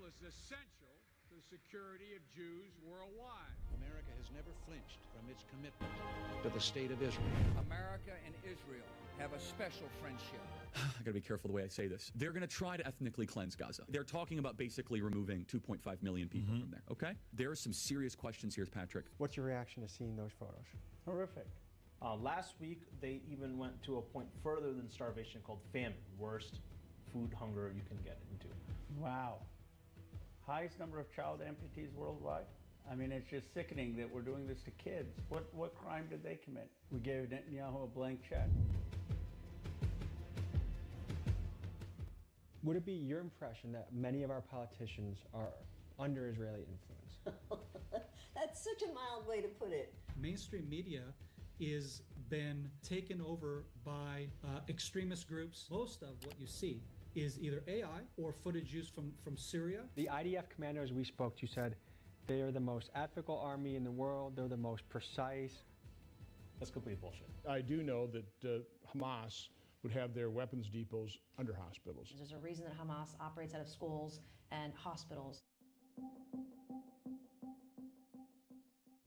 is essential to the security of Jews worldwide. America has never flinched from its commitment to the state of Israel. America and Israel have a special friendship. I gotta be careful the way I say this. They're gonna try to ethnically cleanse Gaza. They're talking about basically removing 2.5 million people from there, okay? There are some serious questions here, Patrick. What's your reaction to seeing those photos? Horrific. Last week, they even went to a point further than starvation called famine. Worst food hunger you can get into. Wow. Highest number of child amputees worldwide. I mean, it's just sickening that we're doing this to kids. What crime did they commit? We gave Netanyahu a blank check. Would it be your impression that many of our politicians are under Israeli influence? That's such a mild way to put it. Mainstream media is been taken over by extremist groups. Most of what you see is either AI or footage used from Syria. The IDF commanders we spoke to said they are the most ethical army in the world, they're the most precise. That's complete bullshit. I do know that Hamas would have their weapons depots under hospitals. There's a reason that Hamas operates out of schools and hospitals.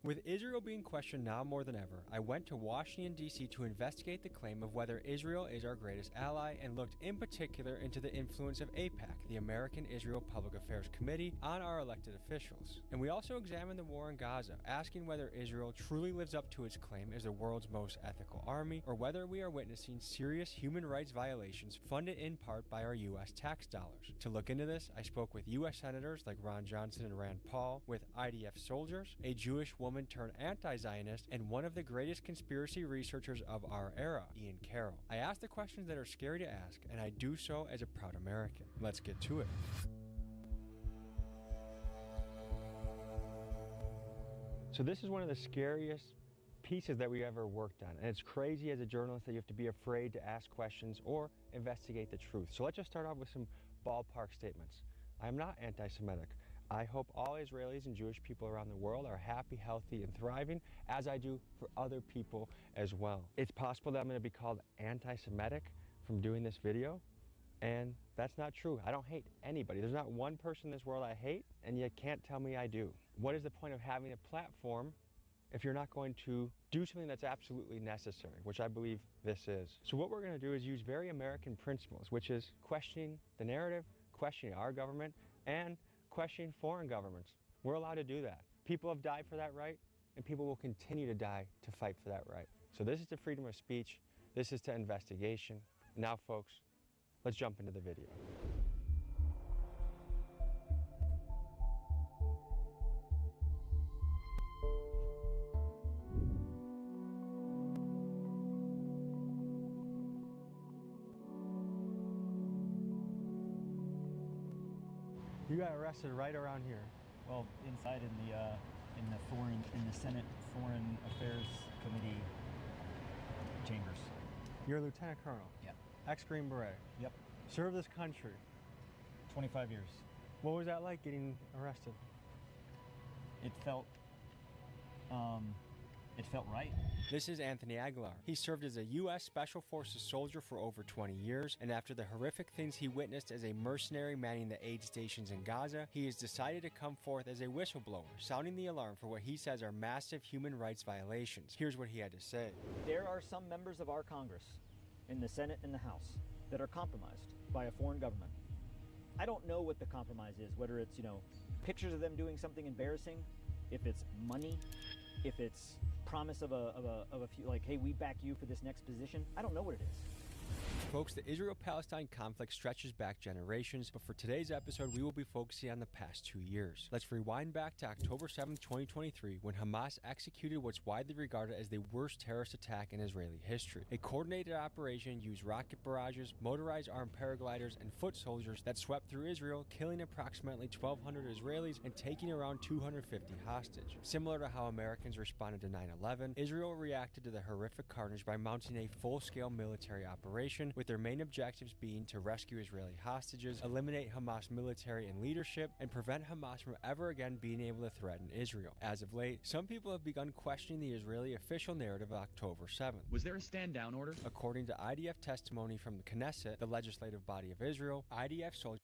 With Israel being questioned now more than ever, I went to Washington, D.C. to investigate the claim of whether Israel is our greatest ally and looked in particular into the influence of AIPAC, the American Israel Public Affairs Committee, on our elected officials. And we also examined the war in Gaza, asking whether Israel truly lives up to its claim as the world's most ethical army, or whether we are witnessing serious human rights violations funded in part by our U.S. tax dollars. To look into this, I spoke with U.S. senators like Ron Johnson and Rand Paul, with IDF soldiers, a Jewish woman turned anti-Zionist, and one of the greatest conspiracy researchers of our era, Ian Carroll. I ask the questions that are scary to ask, and I do so as a proud American. Let's get to it. So this is one of the scariest pieces that we ever worked on, and it's crazy as a journalist that you have to be afraid to ask questions or investigate the truth. So let's just start off with some ballpark statements. I'm not anti-Semitic. I hope all Israelis and Jewish people around the world are happy, healthy, and thriving, as I do for other people as well. It's possible that I'm going to be called anti-Semitic from doing this video, and that's not true. I don't hate anybody. There's not one person in this world I hate, and you can't tell me I do. What is the point of having a platform if you're not going to do something that's absolutely necessary, which I believe this is? So what we're going to do is use very American principles, which is questioning the narrative, questioning our government, and questioning foreign governments. We're allowed to do that. People have died for that right, and people will continue to die to fight for that right. So this is to freedom of speech. This is to investigation. Now, folks, let's jump into the video. You got arrested right around here. Well, inside in the Senate Foreign Affairs Committee chambers. You're a lieutenant colonel. Yeah. Ex-Green Beret. Yep. Served this country. 25 years. What was that like getting arrested? It felt right. This is Anthony Aguilar. He served as a U.S. Special Forces soldier for over 20 years, and after the horrific things he witnessed as a mercenary manning the aid stations in Gaza, he has decided to come forth as a whistleblower, sounding the alarm for what he says are massive human rights violations. Here's what he had to say. There are some members of our Congress, in the Senate and the House, that are compromised by a foreign government. I don't know what the compromise is, whether it's, pictures of them doing something embarrassing, if it's money, if it's promise of a few, like, hey, we back you for this next position. I don't know what it is. Folks, the Israel-Palestine conflict stretches back generations, but for today's episode, we will be focusing on the past 2 years. Let's rewind back to October 7th, 2023, when Hamas executed what's widely regarded as the worst terrorist attack in Israeli history. A coordinated operation used rocket barrages, motorized armed paragliders, and foot soldiers that swept through Israel, killing approximately 1,200 Israelis and taking around 250 hostage. Similar to how Americans responded to 9/11, Israel reacted to the horrific carnage by mounting a full-scale military operation, with their main objectives being to rescue Israeli hostages, eliminate Hamas military and leadership, and prevent Hamas from ever again being able to threaten Israel. As of late, some people have begun questioning the Israeli official narrative of October 7th. Was there a stand-down order? According to IDF testimony from the Knesset, the legislative body of Israel, IDF soldiers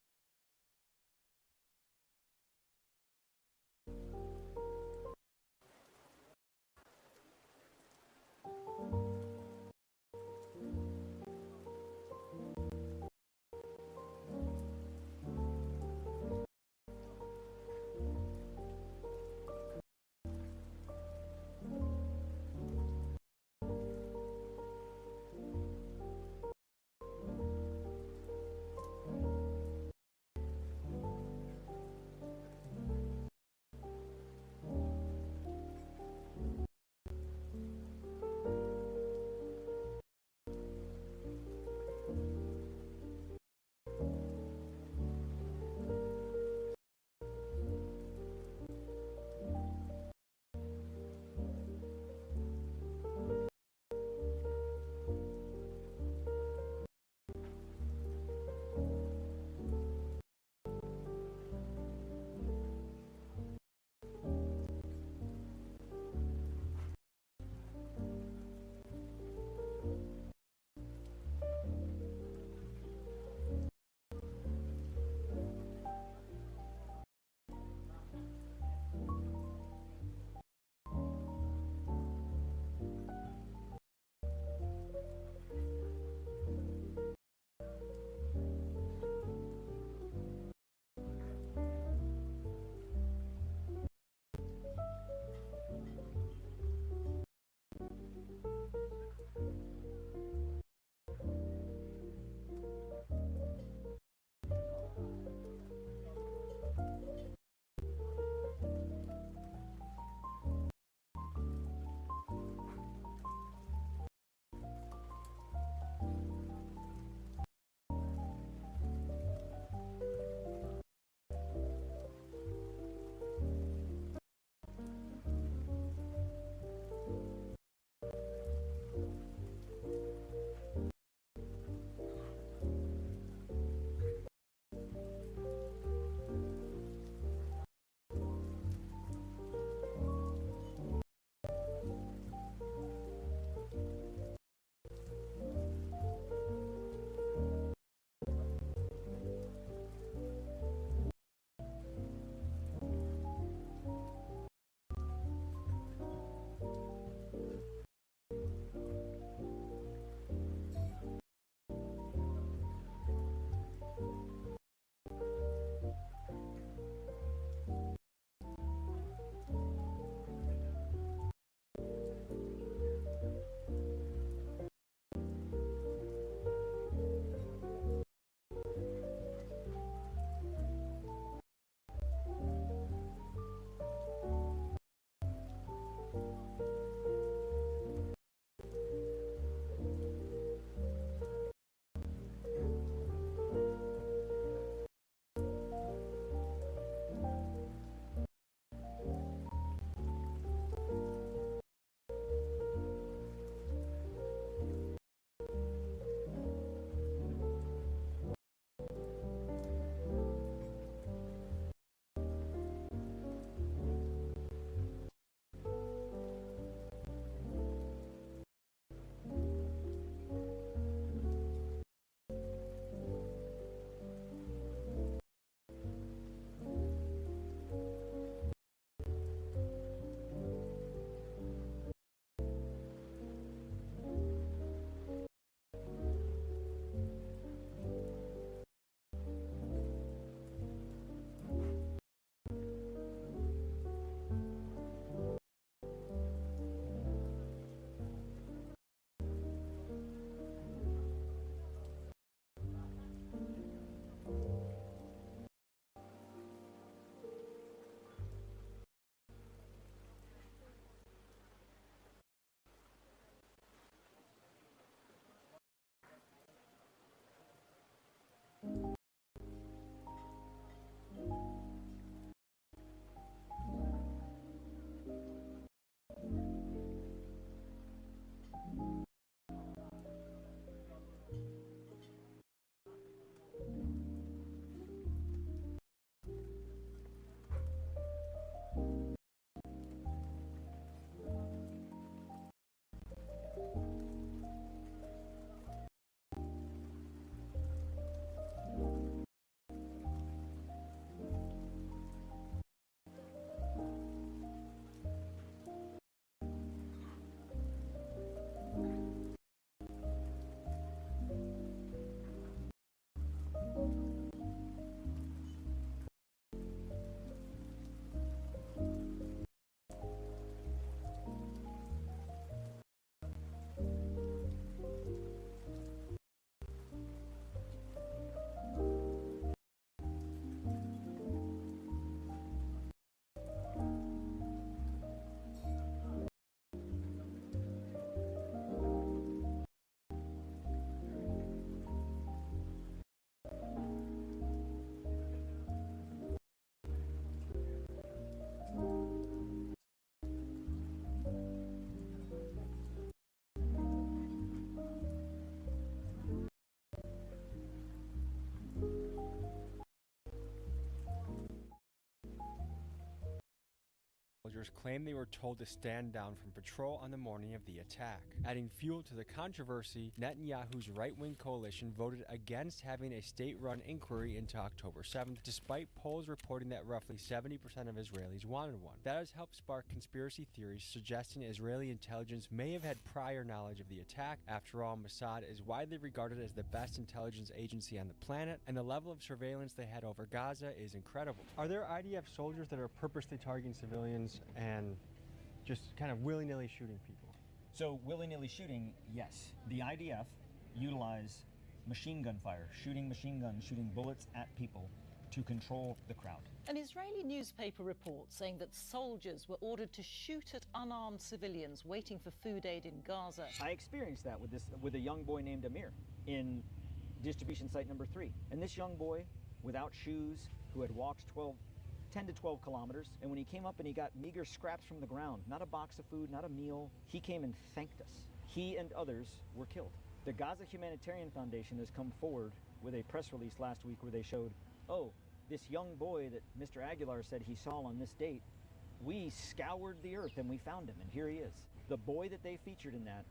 soldiers claim they were told to stand down from patrol on the morning of the attack. Adding fuel to the controversy, Netanyahu's right-wing coalition voted against having a state-run inquiry into October 7th, despite polls reporting that roughly 70% of Israelis wanted one. That has helped spark conspiracy theories suggesting Israeli intelligence may have had prior knowledge of the attack. After all, Mossad is widely regarded as the best intelligence agency on the planet, and the level of surveillance they had over Gaza is incredible. Are there IDF soldiers that are purposely targeting civilians and just kind of willy-nilly shooting people? So willy-nilly shooting, yes. The IDF utilize machine gun fire, shooting machine guns, shooting bullets at people to control the crowd. An Israeli newspaper reports saying that soldiers were ordered to shoot at unarmed civilians waiting for food aid in Gaza. I experienced that with a young boy named Amir in distribution site number 3. And this young boy, without shoes, who had walked 10 to 12 kilometers, and when he came up and he got meager scraps from the ground, not a box of food, not a meal, he came and thanked us. He and others were killed. The Gaza Humanitarian Foundation has come forward with a press release last week where they showed, oh, this young boy that Mr. Aguilar said he saw on this date, we scoured the earth and we found him, and here he is. The boy that they featured in that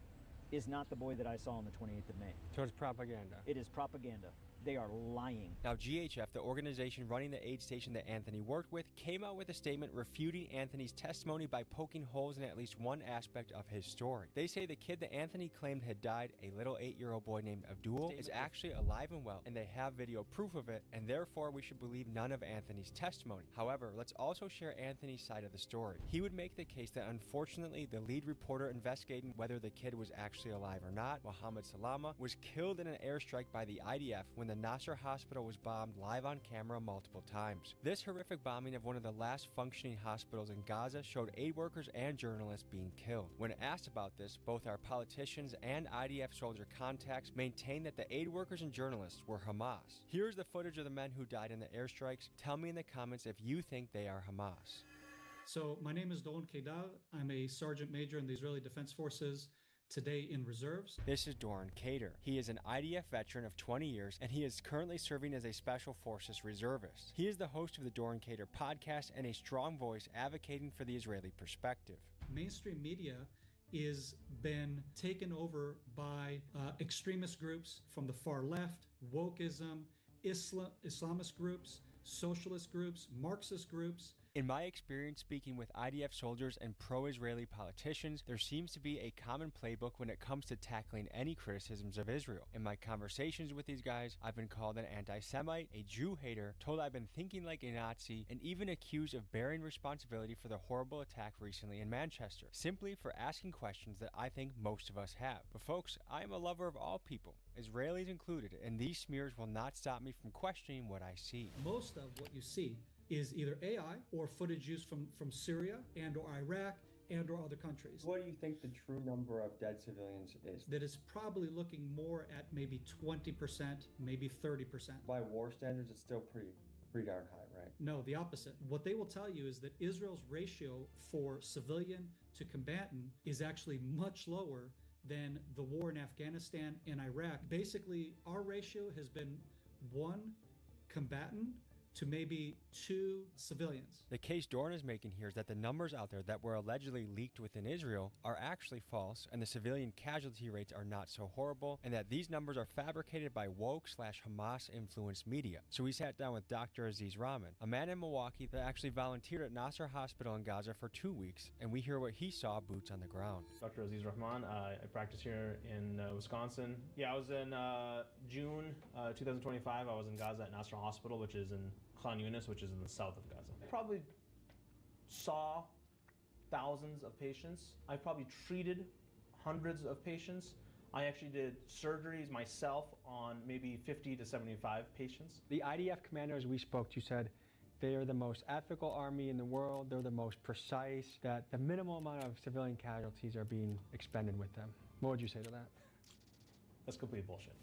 is not the boy that I saw on the 28th of May. So it's propaganda. It is propaganda. They are lying. Now, GHF, the organization running the aid station that Anthony worked with, came out with a statement refuting Anthony's testimony by poking holes in at least one aspect of his story. They say the kid that Anthony claimed had died, a little 8-year-old boy named Abdul, is actually alive and well, and they have video proof of it, and therefore we should believe none of Anthony's testimony. However, let's also share Anthony's side of the story. He would make the case that unfortunately the lead reporter investigating whether the kid was actually alive or not, Mohammed Salama, was killed in an airstrike by the IDF when the Nasser hospital was bombed live on camera multiple times. This horrific bombing of one of the last functioning hospitals in Gaza showed aid workers and journalists being killed. When asked about this, both our politicians and IDF soldier contacts maintained that the aid workers and journalists were Hamas. Here's the footage of the men who died in the airstrikes. Tell me in the comments if you think they are Hamas. So my name is Doron Keidar. I'm a sergeant major in the Israeli Defense Forces, today in reserves. This is Doron Keidar. He is an IDF veteran of 20 years, and he is currently serving as a Special Forces reservist. He is the host of the Doron Keidar podcast and a strong voice advocating for the Israeli perspective. Mainstream media is been taken over by extremist groups from the far left, wokeism, Islamist groups, socialist groups, Marxist groups. In my experience speaking with IDF soldiers and pro-Israeli politicians, there seems to be a common playbook when it comes to tackling any criticisms of Israel. In my conversations with these guys, I've been called an anti-Semite, a Jew hater, told I've been thinking like a Nazi, and even accused of bearing responsibility for the horrible attack recently in Manchester, simply for asking questions that I think most of us have. But folks, I am a lover of all people, Israelis included, and these smears will not stop me from questioning what I see. Most of what you see is either AI or footage used from Syria and or Iraq and or other countries. What do you think the true number of dead civilians is? That is probably looking more at maybe 20%, maybe 30%. By war standards, it's still pretty darn high, right? No, the opposite. What they will tell you is that Israel's ratio for civilian to combatant is actually much lower than the war in Afghanistan and Iraq. Basically, our ratio has been 1 combatant to maybe 2 civilians. The case Doron is making here is that the numbers out there that were allegedly leaked within Israel are actually false, and the civilian casualty rates are not so horrible, and that these numbers are fabricated by woke/Hamas-influenced media. So we sat down with Dr. Aziz Rahman, a man in Milwaukee that actually volunteered at Nasser Hospital in Gaza for 2 weeks, and we hear what he saw boots on the ground. Dr. Aziz Rahman, I practice here in Wisconsin. Yeah, I was in June 2025. I was in Gaza at Nasser Hospital, which is in Khan Yunis, which is in the south of Gaza. I probably saw thousands of patients. I probably treated hundreds of patients. I actually did surgeries myself on maybe 50 to 75 patients. The IDF commanders we spoke to said they are the most ethical army in the world. They're the most precise, that the minimal amount of civilian casualties are being expended with them. What would you say to that? That's complete bullshit.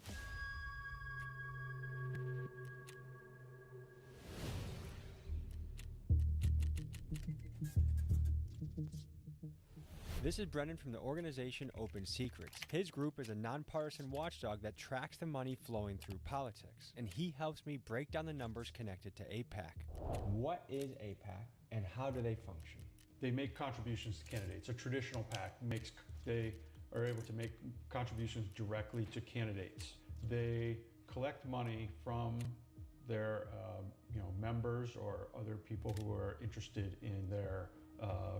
This is Brendan from the organization Open Secrets. His group is a nonpartisan watchdog that tracks the money flowing through politics, and he helps me break down the numbers connected to AIPAC. What is AIPAC, and how do they function? they make contributions to candidates. A traditional PAC they are able to make contributions directly to candidates. They collect money from their members or other people who are interested in their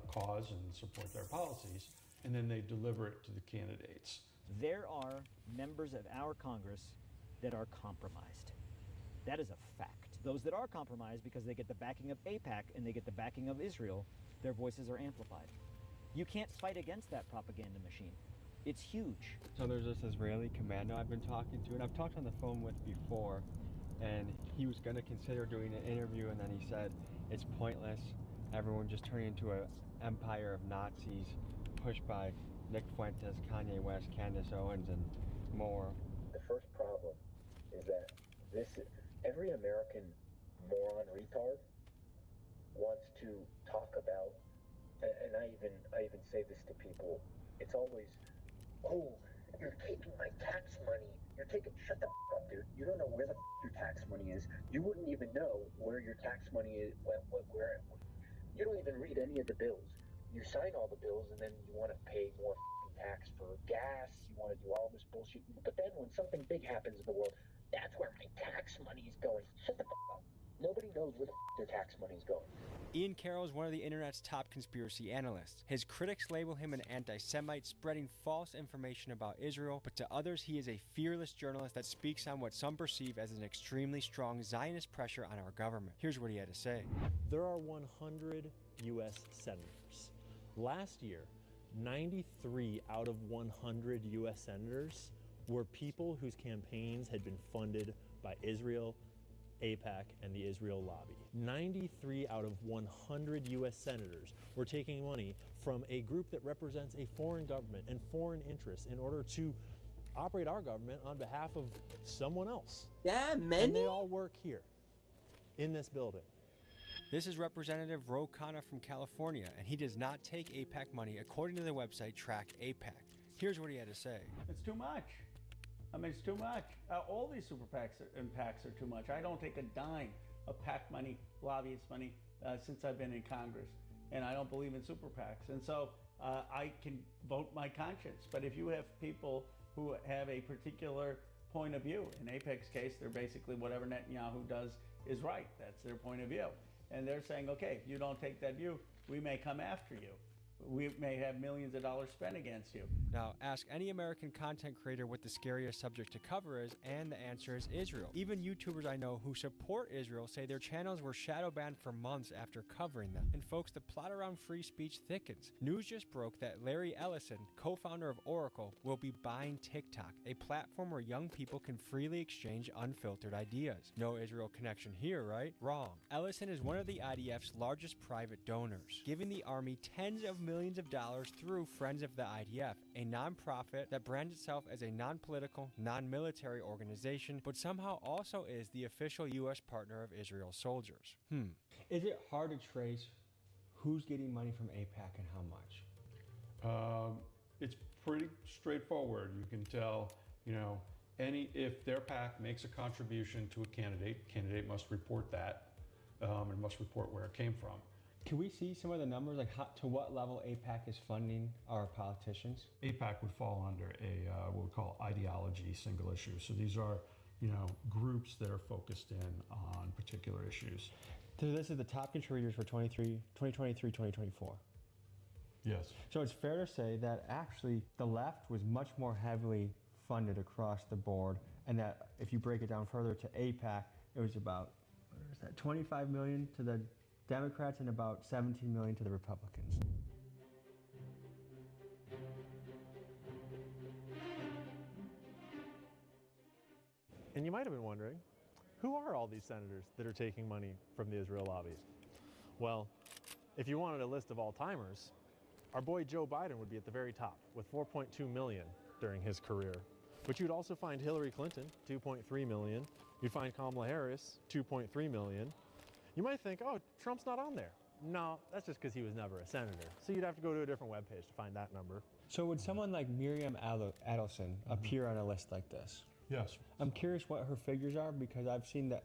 cause and support their policies, and then they deliver it to the candidates. There are members of our Congress that are compromised. That is a fact. Those that are compromised because they get the backing of AIPAC and they get the backing of Israel, their voices are amplified. You can't fight against that propaganda machine. It's huge. So there's this Israeli commando I've been talking to, and I've talked on the phone with before, and he was going to consider doing an interview, and then he said it's pointless. Everyone just turning into an empire of Nazis pushed by Nick Fuentes, Kanye West, Candace Owens, and more. The first problem is that every American moron retard wants to talk about, and I even say this to people, it's always, oh, you're taking my tax money. Shut the f up, dude. You don't know where the f your tax money is. You wouldn't even know where your tax money is, where you don't even read any of the bills. You sign all the bills and then you want to pay more tax for gas. You want to do all this bullshit. But then when something big happens in the world, that's where my tax money is going. Shut the f up. Nobody knows where the f their tax money is going. Ian Carroll is one of the internet's top conspiracy analysts. His critics label him an anti-Semite spreading false information about Israel, but to others he is a fearless journalist that speaks on what some perceive as an extremely strong Zionist pressure on our government. Here's what he had to say. There are 100 U.S. senators. Last year, 93 out of 100 U.S. senators were people whose campaigns had been funded by Israel, AIPAC, and the Israel lobby. 93 out of 100 U.S. senators were taking money from a group that represents a foreign government and foreign interests in order to operate our government on behalf of someone else. Yeah, many? And they all work here, in this building. This is Representative Ro Khanna from California, and he does not take AIPAC money according to the website Track AIPAC. Here's what he had to say. It's too much. I mean, it's too much. All these super PACs and PACs are too much. I don't take a dime of PAC money, lobbyist money, since I've been in Congress. And I don't believe in super PACs. And so I can vote my conscience. But if you have people who have a particular point of view, in AIPAC's case, they're basically whatever Netanyahu does is right. That's their point of view. And they're saying, okay, if you don't take that view, we may come after you. We may have millions of dollars spent against you. Now, ask any American content creator what the scariest subject to cover is, and the answer is Israel. Even YouTubers I know who support Israel say their channels were shadow banned for months after covering them. And folks, the plot around free speech thickens. News just broke that Larry Ellison, co-founder of Oracle, will be buying TikTok, a platform where young people can freely exchange unfiltered ideas. No Israel connection here, right? Wrong. Ellison is one of the IDF's largest private donors, giving the army tens of millions of dollars through Friends of the IDF, a nonprofit that brands itself as a non-political, non-military organization, but somehow also is the official U.S. partner of Israel's soldiers. Is it hard to trace who's getting money from AIPAC and how much? It's pretty straightforward. You can tell, if their PAC makes a contribution to a candidate must report that and must report where it came from. Can we see some of the numbers, like to what level AIPAC is funding our politicians? AIPAC would fall under what we call ideology single issue. So these are, groups that are focused in on particular issues. So this is the top contributors for 2023-2024. Yes. So it's fair to say that actually the left was much more heavily funded across the board, and that if you break it down further to AIPAC, it was about, 25 million to the Democrats and about 17 million to the Republicans. And you might have been wondering, who are all these senators that are taking money from the Israel lobby? Well, if you wanted a list of all-timers, our boy Joe Biden would be at the very top with 4.2 million during his career. But you'd also find Hillary Clinton, 2.3 million. You'd find Kamala Harris, 2.3 million. You might think, oh, Trump's not on there. No, that's just because he was never a senator. So you'd have to go to a different webpage to find that number. So would someone like Miriam Adelson appear on a list like this? Yes. I'm curious what her figures are, because I've seen that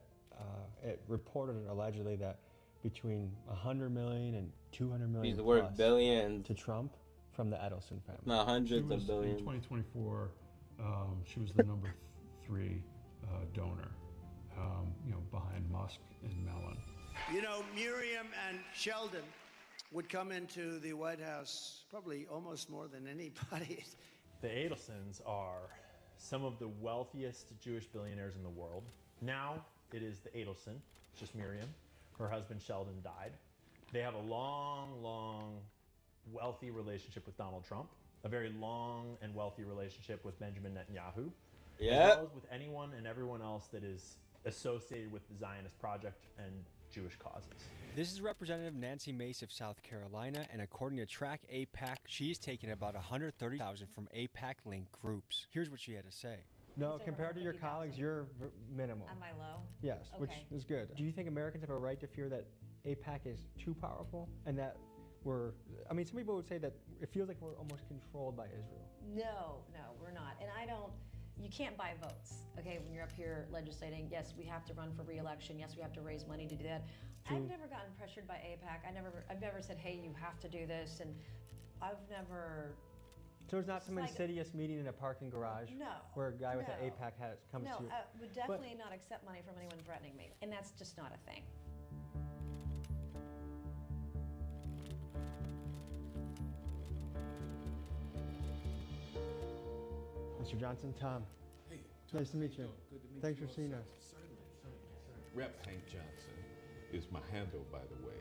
it reported allegedly that between 100 million and 200 million. Use the word plus billion to Trump from the Edelson family. No, hundreds of billions. In 2024, she was the number 3 donor, behind Musk and Mellon. You know, Miriam and Sheldon would come into the White House probably almost more than anybody. The Adelsons are some of the wealthiest Jewish billionaires in the world. Now it is the Adelson, just Miriam. Her husband Sheldon died. They have a long, wealthy relationship with Donald Trump, a very long and wealthy relationship with Benjamin Netanyahu, as well as with anyone and everyone else that is associated with the Zionist project and Jewish causes. This is Representative Nancy Mace of South Carolina, and according to Track AIPAC, she's taken about $130,000 from AIPAC-linked groups. Here's what she had to say. No, compared to your colleagues, you're minimal. Am I low? Yes, which is good. Do you think Americans have a right to fear that AIPAC is too powerful and that some people would say that it feels like we're almost controlled by Israel? No, we're not. And you can't buy votes, okay, when you're up here legislating. Yes, we have to run for re-election. Yes, we have to raise money to do that. I've never gotten pressured by AIPAC. I've never said, hey, you have to do this, and I've never... So it's not some insidious meeting in a parking garage where a guy with an AIPAC hat comes to you? No, I would definitely not accept money from anyone threatening me, and that's just not a thing. Mr. Johnson, Tom. Hey, nice to meet you. Good to meet Thanks you. for seeing us. Certainly. Rep Hank Johnson is my handle, by the way.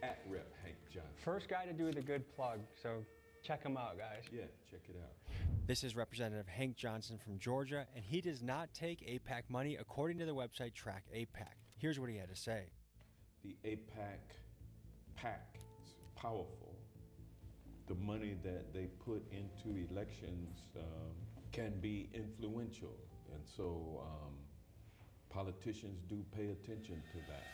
At Rep Hank Johnson. First guy to do the good plug, so check him out, guys. Yeah, check it out. This is Representative Hank Johnson from Georgia, and he does not take AIPAC money according to the website Track AIPAC. Here's what he had to say. The AIPAC PAC is powerful. The money that they put into elections can be influential, and so politicians do pay attention to that.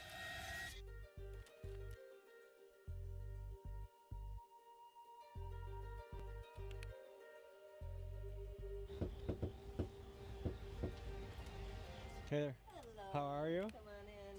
Hey there. Hello. How are you? Come on in.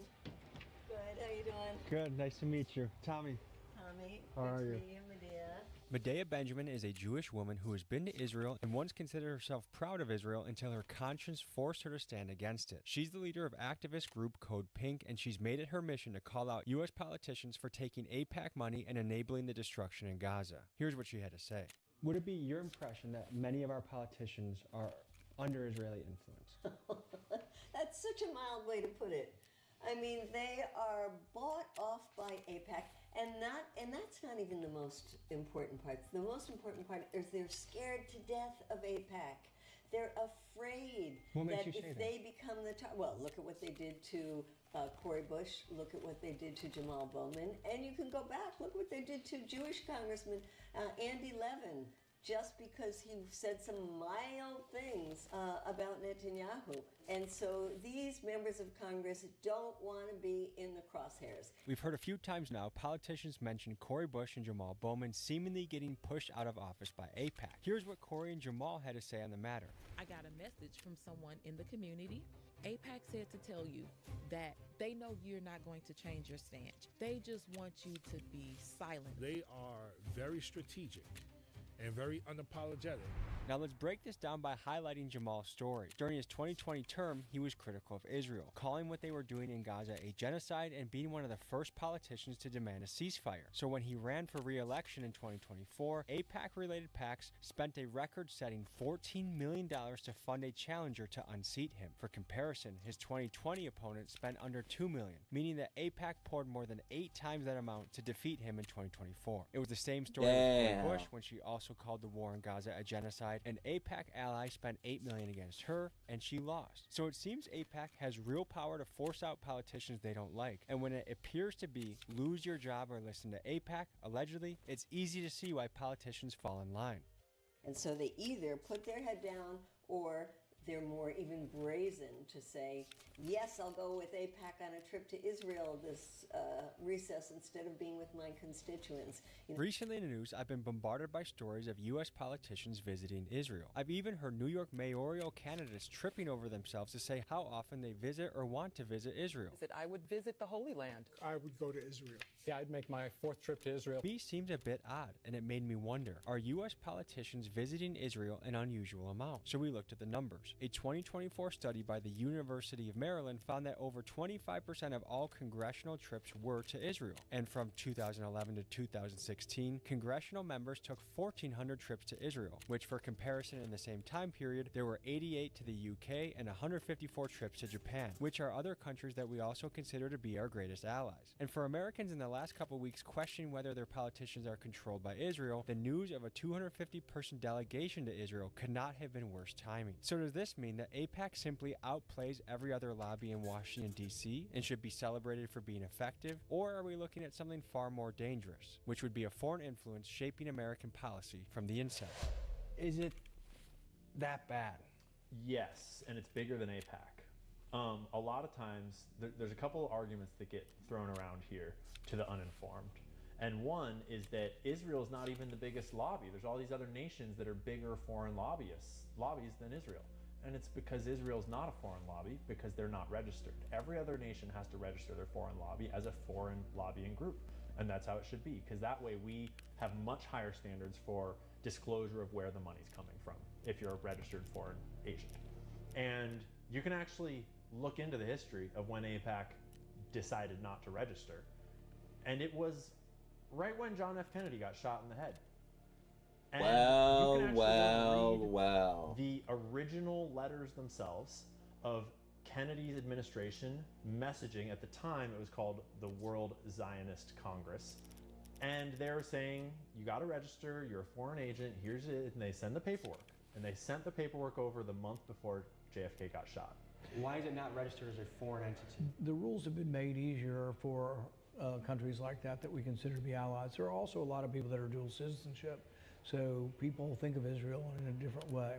Good. How you doing? Good. Nice to meet you. Tommy. Tommy. How are you? Medea. Medea Benjamin is a Jewish woman who has been to Israel and once considered herself proud of Israel until her conscience forced her to stand against it. She's the leader of activist group Code Pink, and she's made it her mission to call out U.S. politicians for taking AIPAC money and enabling the destruction in Gaza. Here's what she had to say. Would it be your impression that many of our politicians are under Israeli influence? That's such a mild way to put it. I mean, they are bought off by AIPAC, and that's not even the most important part. The most important part is they're scared to death of AIPAC. They're afraid that if they become the top, well, look at what they did to Cori Bush. Look at what they did to Jamal Bowman, and you can go back. Look what they did to Jewish Congressman Andy Levin, just because he said some mild things about Netanyahu. And so these members of Congress don't want to be in the crosshairs. We've heard a few times now politicians mention Cori Bush and Jamal Bowman seemingly getting pushed out of office by AIPAC. Here's what Cori and Jamal had to say on the matter. I got a message from someone in the community. AIPAC said to tell you that they know you're not going to change your stance. They just want you to be silent. They are very strategic and very unapologetic. Now let's break this down by highlighting Jamal's story. During his 2020 term, he was critical of Israel, calling what they were doing in Gaza a genocide and being one of the first politicians to demand a ceasefire. So when he ran for re-election in 2024, AIPAC-related PACs spent a record-setting $14 million to fund a challenger to unseat him. For comparison, his 2020 opponent spent under $2 million, meaning that AIPAC poured more than 8 times that amount to defeat him in 2024. It was the same story with Cori Bush when she also called the war in Gaza a genocide, and AIPAC allies spent $8 million against her, and she lost. So it seems AIPAC has real power to force out politicians they don't like, and when it appears to be lose your job or listen to AIPAC, allegedly, it's easy to see why politicians fall in line. And so they either put their head down or they're more even brazen to say, yes, I'll go with AIPAC on a trip to Israel this recess instead of being with my constituents. Recently in the news, I've been bombarded by stories of U.S. politicians visiting Israel. I've even heard New York mayoral candidates tripping over themselves to say how often they visit or want to visit Israel. I would visit the Holy Land. I would go to Israel. Yeah, I'd make my 4th trip to Israel. Me seemed a bit odd, and it made me wonder, are U.S. politicians visiting Israel an unusual amount? So we looked at the numbers. A 2024 study by the University of Maryland found that over 25% of all congressional trips were to Israel. And from 2011 to 2016, congressional members took 1,400 trips to Israel, which for comparison in the same time period, there were 88 to the UK and 154 trips to Japan, which are other countries that we also consider to be our greatest allies. And for Americans in the last couple weeks questioning whether their politicians are controlled by Israel, the news of a 250-person delegation to Israel could not have been worse timing. So does this mean that AIPAC simply outplays every other lobby in Washington, D.C. and should be celebrated for being effective? Or are we looking at something far more dangerous, which would be a foreign influence shaping American policy from the inside? Is it that bad? Yes, and it's bigger than AIPAC. A lot of times, there's a couple of arguments that get thrown around here to the uninformed. And one is that Israel is not even the biggest lobby. There's all these other nations that are bigger foreign lobbies than Israel. And it's because Israel is not a foreign lobby because they're not registered. Every other nation has to register their foreign lobby as a foreign lobbying group. And that's how it should be, because that way we have much higher standards for disclosure of where the money's coming from if you're a registered foreign agent. And you can actually look into the history of when AIPAC decided not to register. And it was right when John F. Kennedy got shot in the head. And Wow. The original letters themselves of Kennedy's administration messaging, at the time it was called the World Zionist Congress. And they were saying, you got to register, you're a foreign agent, here's it. And they send the paperwork. And they sent the paperwork over the month before JFK got shot. Why is it not registered as a foreign entity? The rules have been made easier for countries like that we consider to be allies. There are also a lot of people that are dual citizenship. So people think of Israel in a different way.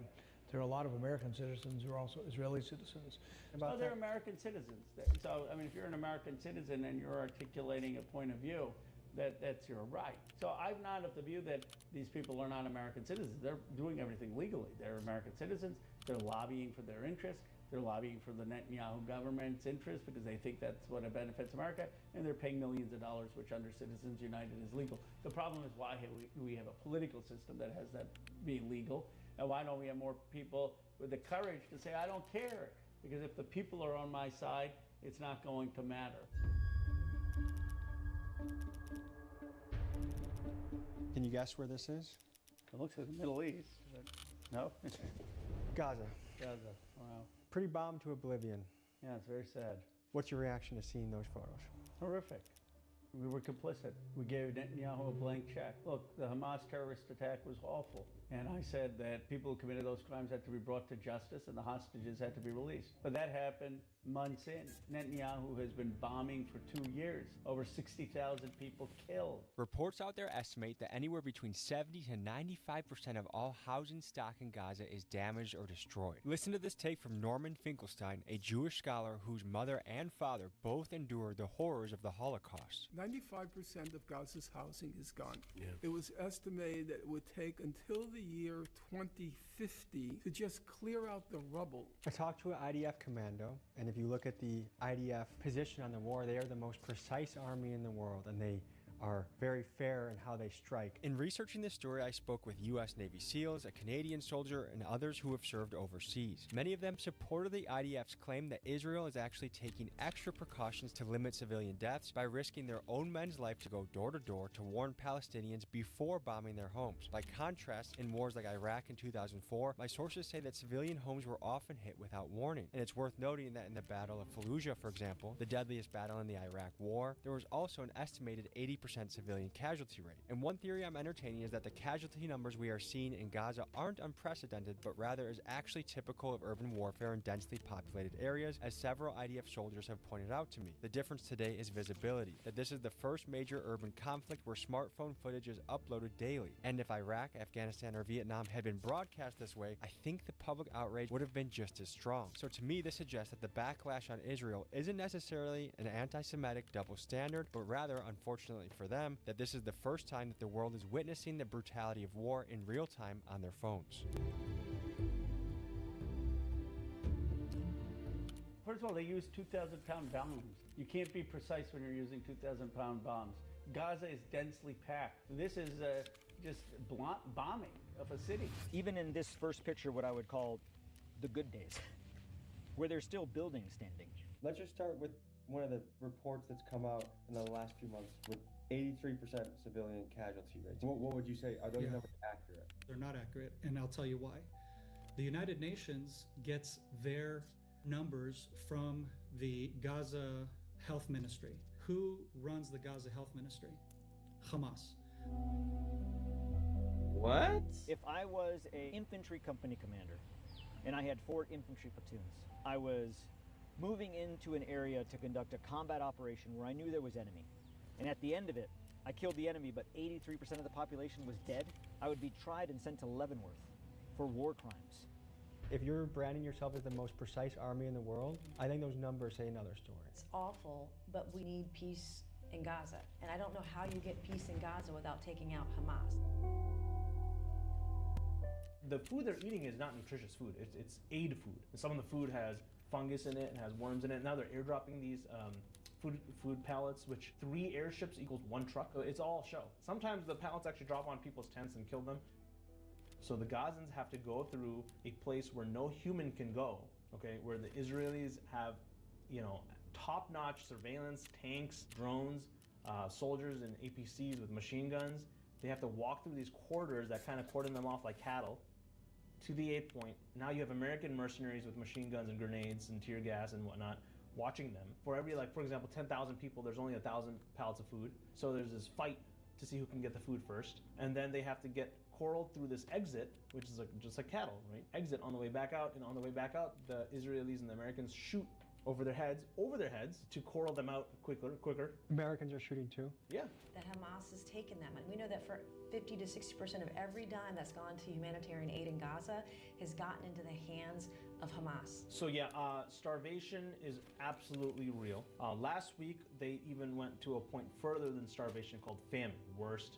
There are a lot of American citizens who are also Israeli citizens. Oh, they're American citizens. So, I mean, if you're an American citizen and you're articulating a point of view, that's your right. So I'm not of the view that these people are not American citizens. They're doing everything legally. They're American citizens. They're lobbying for their interests. They're lobbying for the Netanyahu government's interests because they think that's what benefits America, and they're paying millions of dollars, which under Citizens United is legal. The problem is why we have a political system that has that be legal, and why don't we have more people with the courage to say, I don't care, because if the people are on my side, it's not going to matter. Can you guess where this is? It looks like the Middle East. No? Gaza. Gaza. Wow. Pretty bombed to oblivion. Yeah, it's very sad. What's your reaction to seeing those photos? Horrific. We were complicit. We gave Netanyahu a blank check. Look, the Hamas terrorist attack was awful. And I said that people who committed those crimes had to be brought to justice and the hostages had to be released. But that happened months in. Netanyahu has been bombing for 2 years. Over 60,000 people killed. Reports out there estimate that anywhere between 70 to 95% of all housing stock in Gaza is damaged or destroyed. Listen to this take from Norman Finkelstein, a Jewish scholar whose mother and father both endured the horrors of the Holocaust. 95% of Gaza's housing is gone. Yeah. It was estimated that it would take until the year 2050 to just clear out the rubble. I talked to an IDF commando, and if you look at the IDF position on the war, they are the most precise army in the world, and they are very fair in how they strike. In researching this story, I spoke with U.S. Navy SEALs, a Canadian soldier, and others who have served overseas. Many of them supported the IDF's claim that Israel is actually taking extra precautions to limit civilian deaths by risking their own men's life to go door to door to warn Palestinians before bombing their homes. By contrast, in wars like Iraq in 2004, my sources say that civilian homes were often hit without warning. And it's worth noting that in the Battle of Fallujah, for example, the deadliest battle in the Iraq War, there was also an estimated 80% civilian casualty rate. And one theory I'm entertaining is that the casualty numbers we are seeing in Gaza aren't unprecedented, but rather is actually typical of urban warfare in densely populated areas, as several IDF soldiers have pointed out to me. The difference today is visibility, that this is the first major urban conflict where smartphone footage is uploaded daily. And if Iraq, Afghanistan, or Vietnam had been broadcast this way, I think the public outrage would have been just as strong. So to me, this suggests that the backlash on Israel isn't necessarily an anti-Semitic double standard, but rather, unfortunately for them, that this is the first time that the world is witnessing the brutality of war in real time on their phones. First of all, they use 2,000-pound bombs. You can't be precise when you're using 2,000-pound bombs. Gaza is densely packed. This is just bombing of a city. Even in this first picture, what I would call the good days, where there's still buildings standing. Let's just start with one of the reports that's come out in the last few months with 83% civilian casualty rates. What would you say? Are those numbers accurate? They're not accurate, and I'll tell you why. The United Nations gets their numbers from the Gaza Health Ministry. Who runs the Gaza Health Ministry? Hamas. What? If I was an infantry company commander and I had 4 infantry platoons, I was moving into an area to conduct a combat operation where I knew there was enemy. And at the end of it, I killed the enemy, but 83% of the population was dead. I would be tried and sent to Leavenworth for war crimes. If you're branding yourself as the most precise army in the world, I think those numbers say another story. It's awful, but we need peace in Gaza. And I don't know how you get peace in Gaza without taking out Hamas. The food they're eating is not nutritious food. It's aid food. And some of the food has fungus in it and has worms in it. Now they're airdropping these food pallets, which 3 airships equals 1 truck. It's all show. Sometimes the pallets actually drop on people's tents and kill them. So the Gazans have to go through a place where no human can go, okay, where the Israelis have, top-notch surveillance, tanks, drones, soldiers and APCs with machine guns. They have to walk through these corridors that kind of cordon them off like cattle to the aid point. Now you have American mercenaries with machine guns and grenades and tear gas and whatnot watching them. For every, for example, 10,000 people, there's only 1,000 pallets of food. So there's this fight to see who can get the food first. And then they have to get corralled through this exit, which is just like cattle, right? Exit on the way back out, and on the way back out, the Israelis and the Americans shoot over their heads to corral them out quicker. Americans are shooting too? Yeah. That Hamas has taken them. And we know that for 50 to 60% of every dime that's gone to humanitarian aid in Gaza has gotten into the hands of Hamas. So yeah, starvation is absolutely real. Last week, they even went to a point further than starvation called famine, worst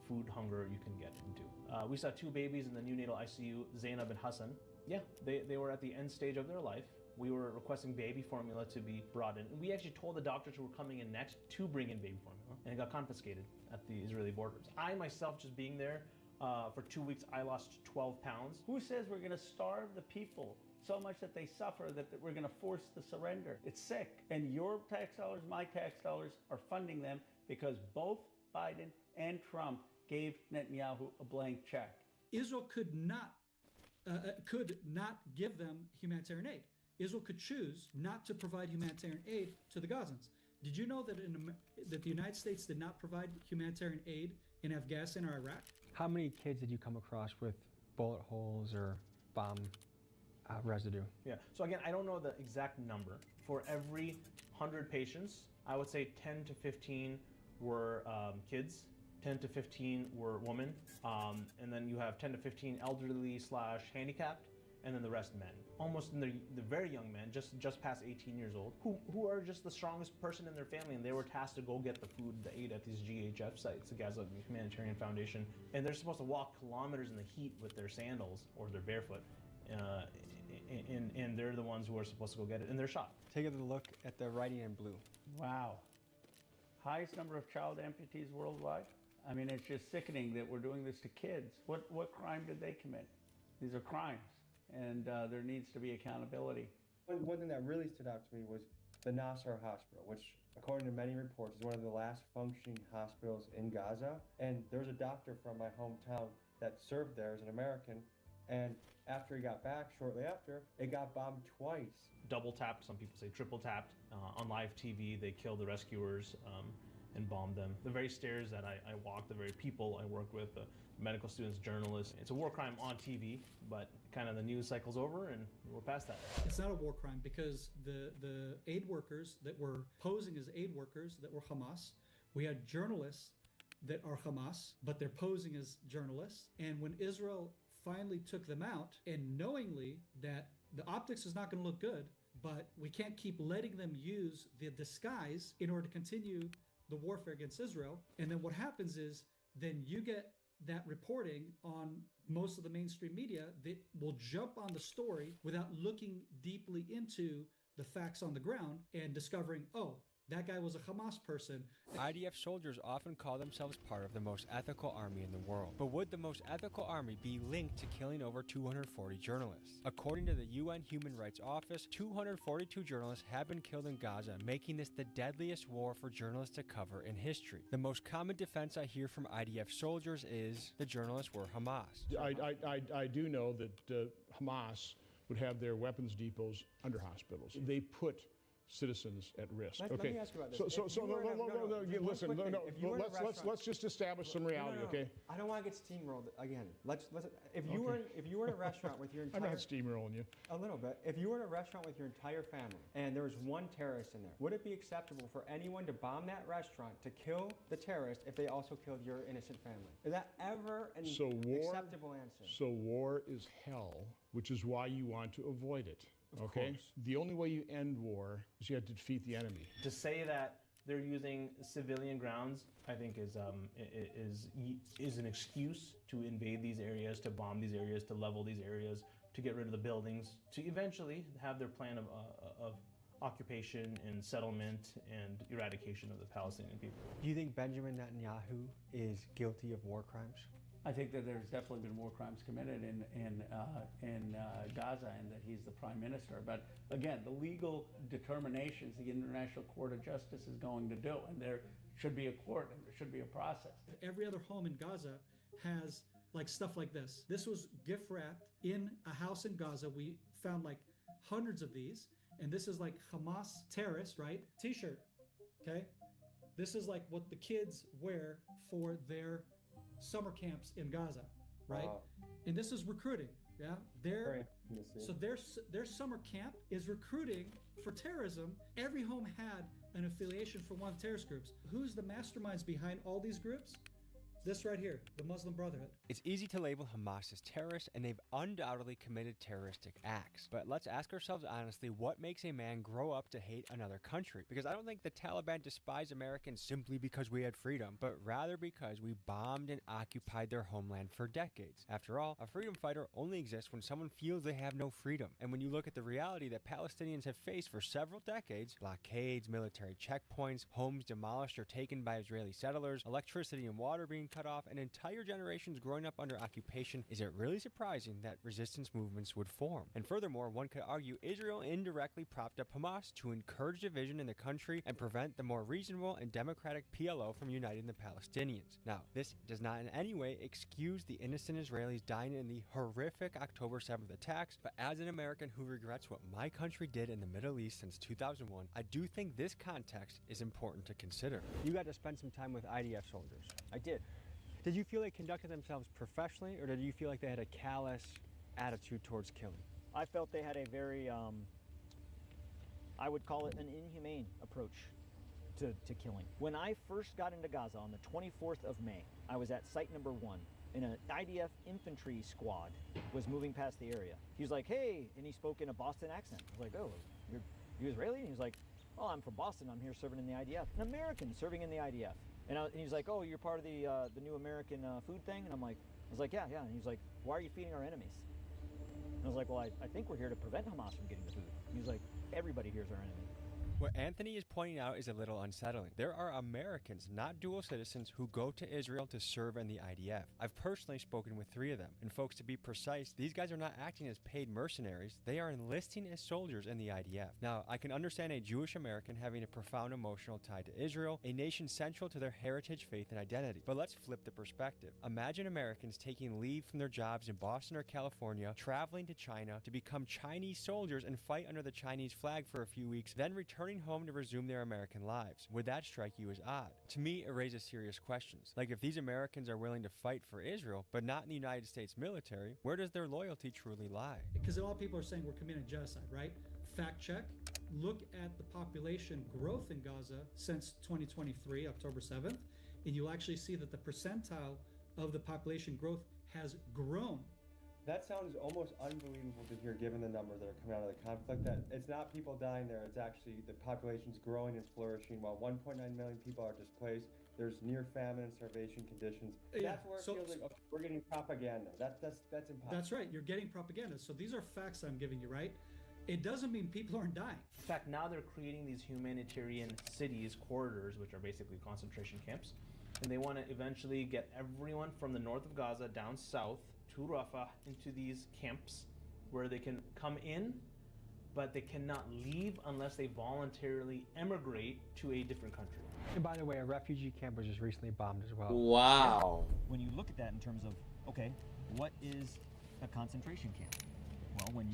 food hunger you can get into. We saw 2 babies in the neonatal ICU, Zainab and Hassan. Yeah, they were at the end stage of their life. We were requesting baby formula to be brought in. And we actually told the doctors who were coming in next to bring in baby formula, and it got confiscated at the Israeli borders. I myself, just being there for 2 weeks, I lost 12 pounds. Who says we're going to starve the people so much that they suffer that we're going to force the surrender? It's sick. And your tax dollars, my tax dollars are funding them because both Biden and Trump gave Netanyahu a blank check. Israel could not give them humanitarian aid. Israel could choose not to provide humanitarian aid to the Gazans. Did you know that that the United States did not provide humanitarian aid in Afghanistan or Iraq? How many kids did you come across with bullet holes or bomb residue? Yeah, so again, I don't know the exact number. For every 100 patients, I would say 10 to 15 were kids, 10 to 15 were women, and then you have 10 to 15 elderly / handicapped, and then the rest men. Almost in the very young men, just past 18 years old, who are just the strongest person in their family, and they were tasked to go get the food, the aid at these GHF sites, the Gaza Humanitarian Foundation, and they're supposed to walk kilometers in the heat with their sandals or they're barefoot, and they're the ones who are supposed to go get it, and they're shot. Take a look at the writing in blue. Wow. Highest number of child amputees worldwide? I mean, it's just sickening that we're doing this to kids. What crime did they commit? These are crimes. And there needs to be accountability. One thing that really stood out to me was the Nasser Hospital, which, according to many reports, is one of the last functioning hospitals in Gaza. And there's a doctor from my hometown that served there as an American. And after he got back, shortly after, it got bombed twice. Double tapped, some people say triple tapped. On live TV, they killed the rescuers. and bombed them. The very stairs that I walked, the very people I worked with, medical students, journalists. It's a war crime on TV, but kind of the news cycle's over and we're past that. It's not a war crime because the aid workers that were posing as aid workers that were Hamas, we had journalists that are Hamas, but they're posing as journalists. And when Israel finally took them out, and knowingly that the optics is not going to look good, but we can't keep letting them use the disguise in order to continue the warfare against Israel. And then what happens is then you get that reporting on most of the mainstream media that will jump on the story without looking deeply into the facts on the ground and discovering, oh, that guy was a Hamas person. IDF soldiers often call themselves part of the most ethical army in the world. But would the most ethical army be linked to killing over 240 journalists? According to the UN Human Rights Office, 242 journalists have been killed in Gaza, making this the deadliest war for journalists to cover in history. The most common defense I hear from IDF soldiers is the journalists were Hamas. I do know that Hamas would have their weapons depots under hospitals. They put citizens at risk. Let me ask you about this. Let's just establish some reality, okay? I don't want to get steamrolled again. If you were in a restaurant with your entire... I'm not steamrolling you. A little bit. If you were in a restaurant with your entire family and there was one terrorist in there, would it be acceptable for anyone to bomb that restaurant to kill the terrorist if they also killed your innocent family? Is that ever an acceptable answer? So war is hell, which is why you want to avoid it. Okay. The only way you end war is you have to defeat the enemy. To say that they're using civilian grounds, I think is an excuse to invade these areas, to bomb these areas, to level these areas, to get rid of the buildings, to eventually have their plan of occupation and settlement and eradication of the Palestinian people. Do you think Benjamin Netanyahu is guilty of war crimes? I think that there's definitely been war crimes committed in Gaza and that he's the prime minister. But again, the legal determinations the International Court of Justice is going to do, and there should be a court and there should be a process. Every other home in Gaza has like stuff like this. This was gift wrapped in a house in Gaza. We found like hundreds of these, and this is like Hamas terrorist, right? T-shirt, okay? This is like what the kids wear for their summer camps in Gaza, right? And this is recruiting, yeah? Their summer camp is recruiting for terrorism. Every home had an affiliation for one of the terrorist groups. Who's the masterminds behind all these groups? This right here, the Muslim Brotherhood. It's easy to label Hamas as terrorists, and they've undoubtedly committed terroristic acts. But let's ask ourselves honestly, what makes a man grow up to hate another country? Because I don't think the Taliban despise Americans simply because we had freedom, but rather because we bombed and occupied their homeland for decades. After all, a freedom fighter only exists when someone feels they have no freedom. And when you look at the reality that Palestinians have faced for several decades, blockades, military checkpoints, homes demolished or taken by Israeli settlers, electricity and water being cut off, and entire generations growing up under occupation, is it really surprising that resistance movements would form? And furthermore, one could argue Israel indirectly propped up Hamas to encourage division in the country and prevent the more reasonable and democratic PLO from uniting the Palestinians. Now, this does not in any way excuse the innocent Israelis dying in the horrific October 7th attacks, but as an American who regrets what my country did in the Middle East since 2001, I do think this context is important to consider. You got to spend some time with IDF soldiers. I did. Did you feel they conducted themselves professionally, or did you feel like they had a callous attitude towards killing? I felt they had a very, I would call it an inhumane approach to killing. When I first got into Gaza on the 24th of May, I was at site number 1, and an IDF infantry squad was moving past the area. He was like, hey, and he spoke in a Boston accent. I was like, oh, you're Israeli? And he was like, oh, I'm from Boston, I'm here serving in the IDF. An American serving in the IDF. And he's like, oh, you're part of the new American food thing? And I was like, yeah. And he's like, why are you feeding our enemies? And I was like, well, I think we're here to prevent Hamas from getting the food. And he was like, everybody here's our enemy. What Anthony is pointing out is a little unsettling. There are Americans, not dual citizens, who go to Israel to serve in the IDF. I've personally spoken with 3 of them. And folks, to be precise, these guys are not acting as paid mercenaries. They are enlisting as soldiers in the IDF. Now, I can understand a Jewish American having a profound emotional tie to Israel, a nation central to their heritage, faith, and identity. But let's flip the perspective. Imagine Americans taking leave from their jobs in Boston or California, traveling to China to become Chinese soldiers and fight under the Chinese flag for a few weeks, then returning returning home to resume their American lives. Would that strike you as odd? To me, it raises serious questions. Like, if these Americans are willing to fight for Israel, but not in the United States military, where does their loyalty truly lie? Because a lot of people are saying we're committing genocide, right? Fact check. Look at the population growth in Gaza since 2023, October 7th, and you'll actually see that the percentile of the population growth has grown. That sounds almost unbelievable to hear given the numbers that are coming out of the conflict, that it's not people dying there, it's actually the population's growing and flourishing while 1.9 million people are displaced. There's near famine and starvation conditions. Yeah, That's where it feels like, okay, we're getting propaganda. That's impossible. That's right, you're getting propaganda. So these are facts I'm giving you, right? It doesn't mean people aren't dying. In fact, now they're creating these humanitarian cities, corridors, which are basically concentration camps. And they want to eventually get everyone from the north of Gaza down south to Rafah into these camps where they can come in, but they cannot leave unless they voluntarily emigrate to a different country. And by the way, a refugee camp was just recently bombed as well. Wow. When you look at that in terms of, okay, what is a concentration camp? Well, when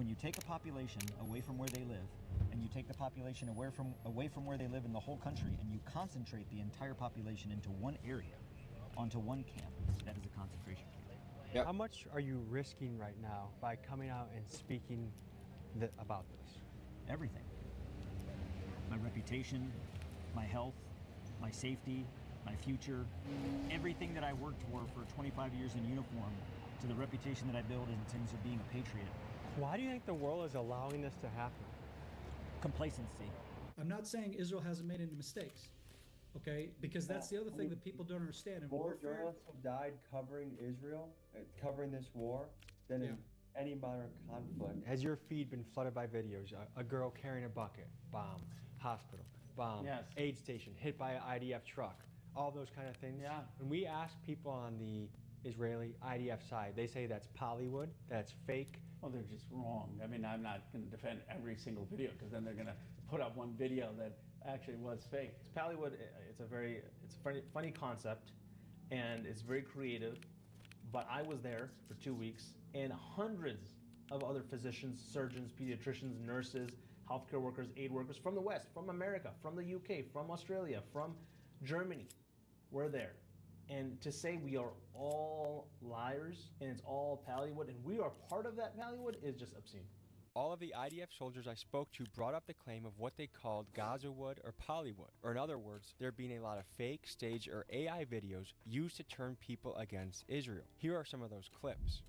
you take a population away from where they live, and you take the population away from where they live in the whole country, and you concentrate the entire population into one area, onto one camp, that is a concentration camp. Yep. How much are you risking right now by coming out and speaking about this? Everything. My reputation, my health, my safety, my future, everything that I worked for 25 years in uniform, to the reputation that I built in terms of being a patriot. Why do you think the world is allowing this to happen? Complacency. I'm not saying Israel hasn't made any mistakes, okay? Because that's the other thing that people don't understand. In More warfare, journalists have died covering Israel, covering this war, than in any modern conflict. Has your feed been flooded by videos? A girl carrying a bucket, bomb, hospital, bomb, aid station, hit by an IDF truck, all those kind of things. Yeah. When we ask people on the Israeli IDF side, they say that's Hollywood, that's fake. Well, they're just wrong. I mean, I'm not going to defend every single video because then they're going to put up one video that actually was fake. Pallywood, it's a funny concept, and it's very creative. But I was there for 2 weeks, and hundreds of other physicians, surgeons, pediatricians, nurses, healthcare workers, aid workers from the West, from America, from the UK, from Australia, from Germany were there. And to say we are all liars and it's all Pallywood and we are part of that Pallywood is just obscene. All of the IDF soldiers I spoke to brought up the claim of what they called Gazawood or Pollywood, or in other words, there being a lot of fake, staged, or AI videos used to turn people against Israel. Here are some of those clips.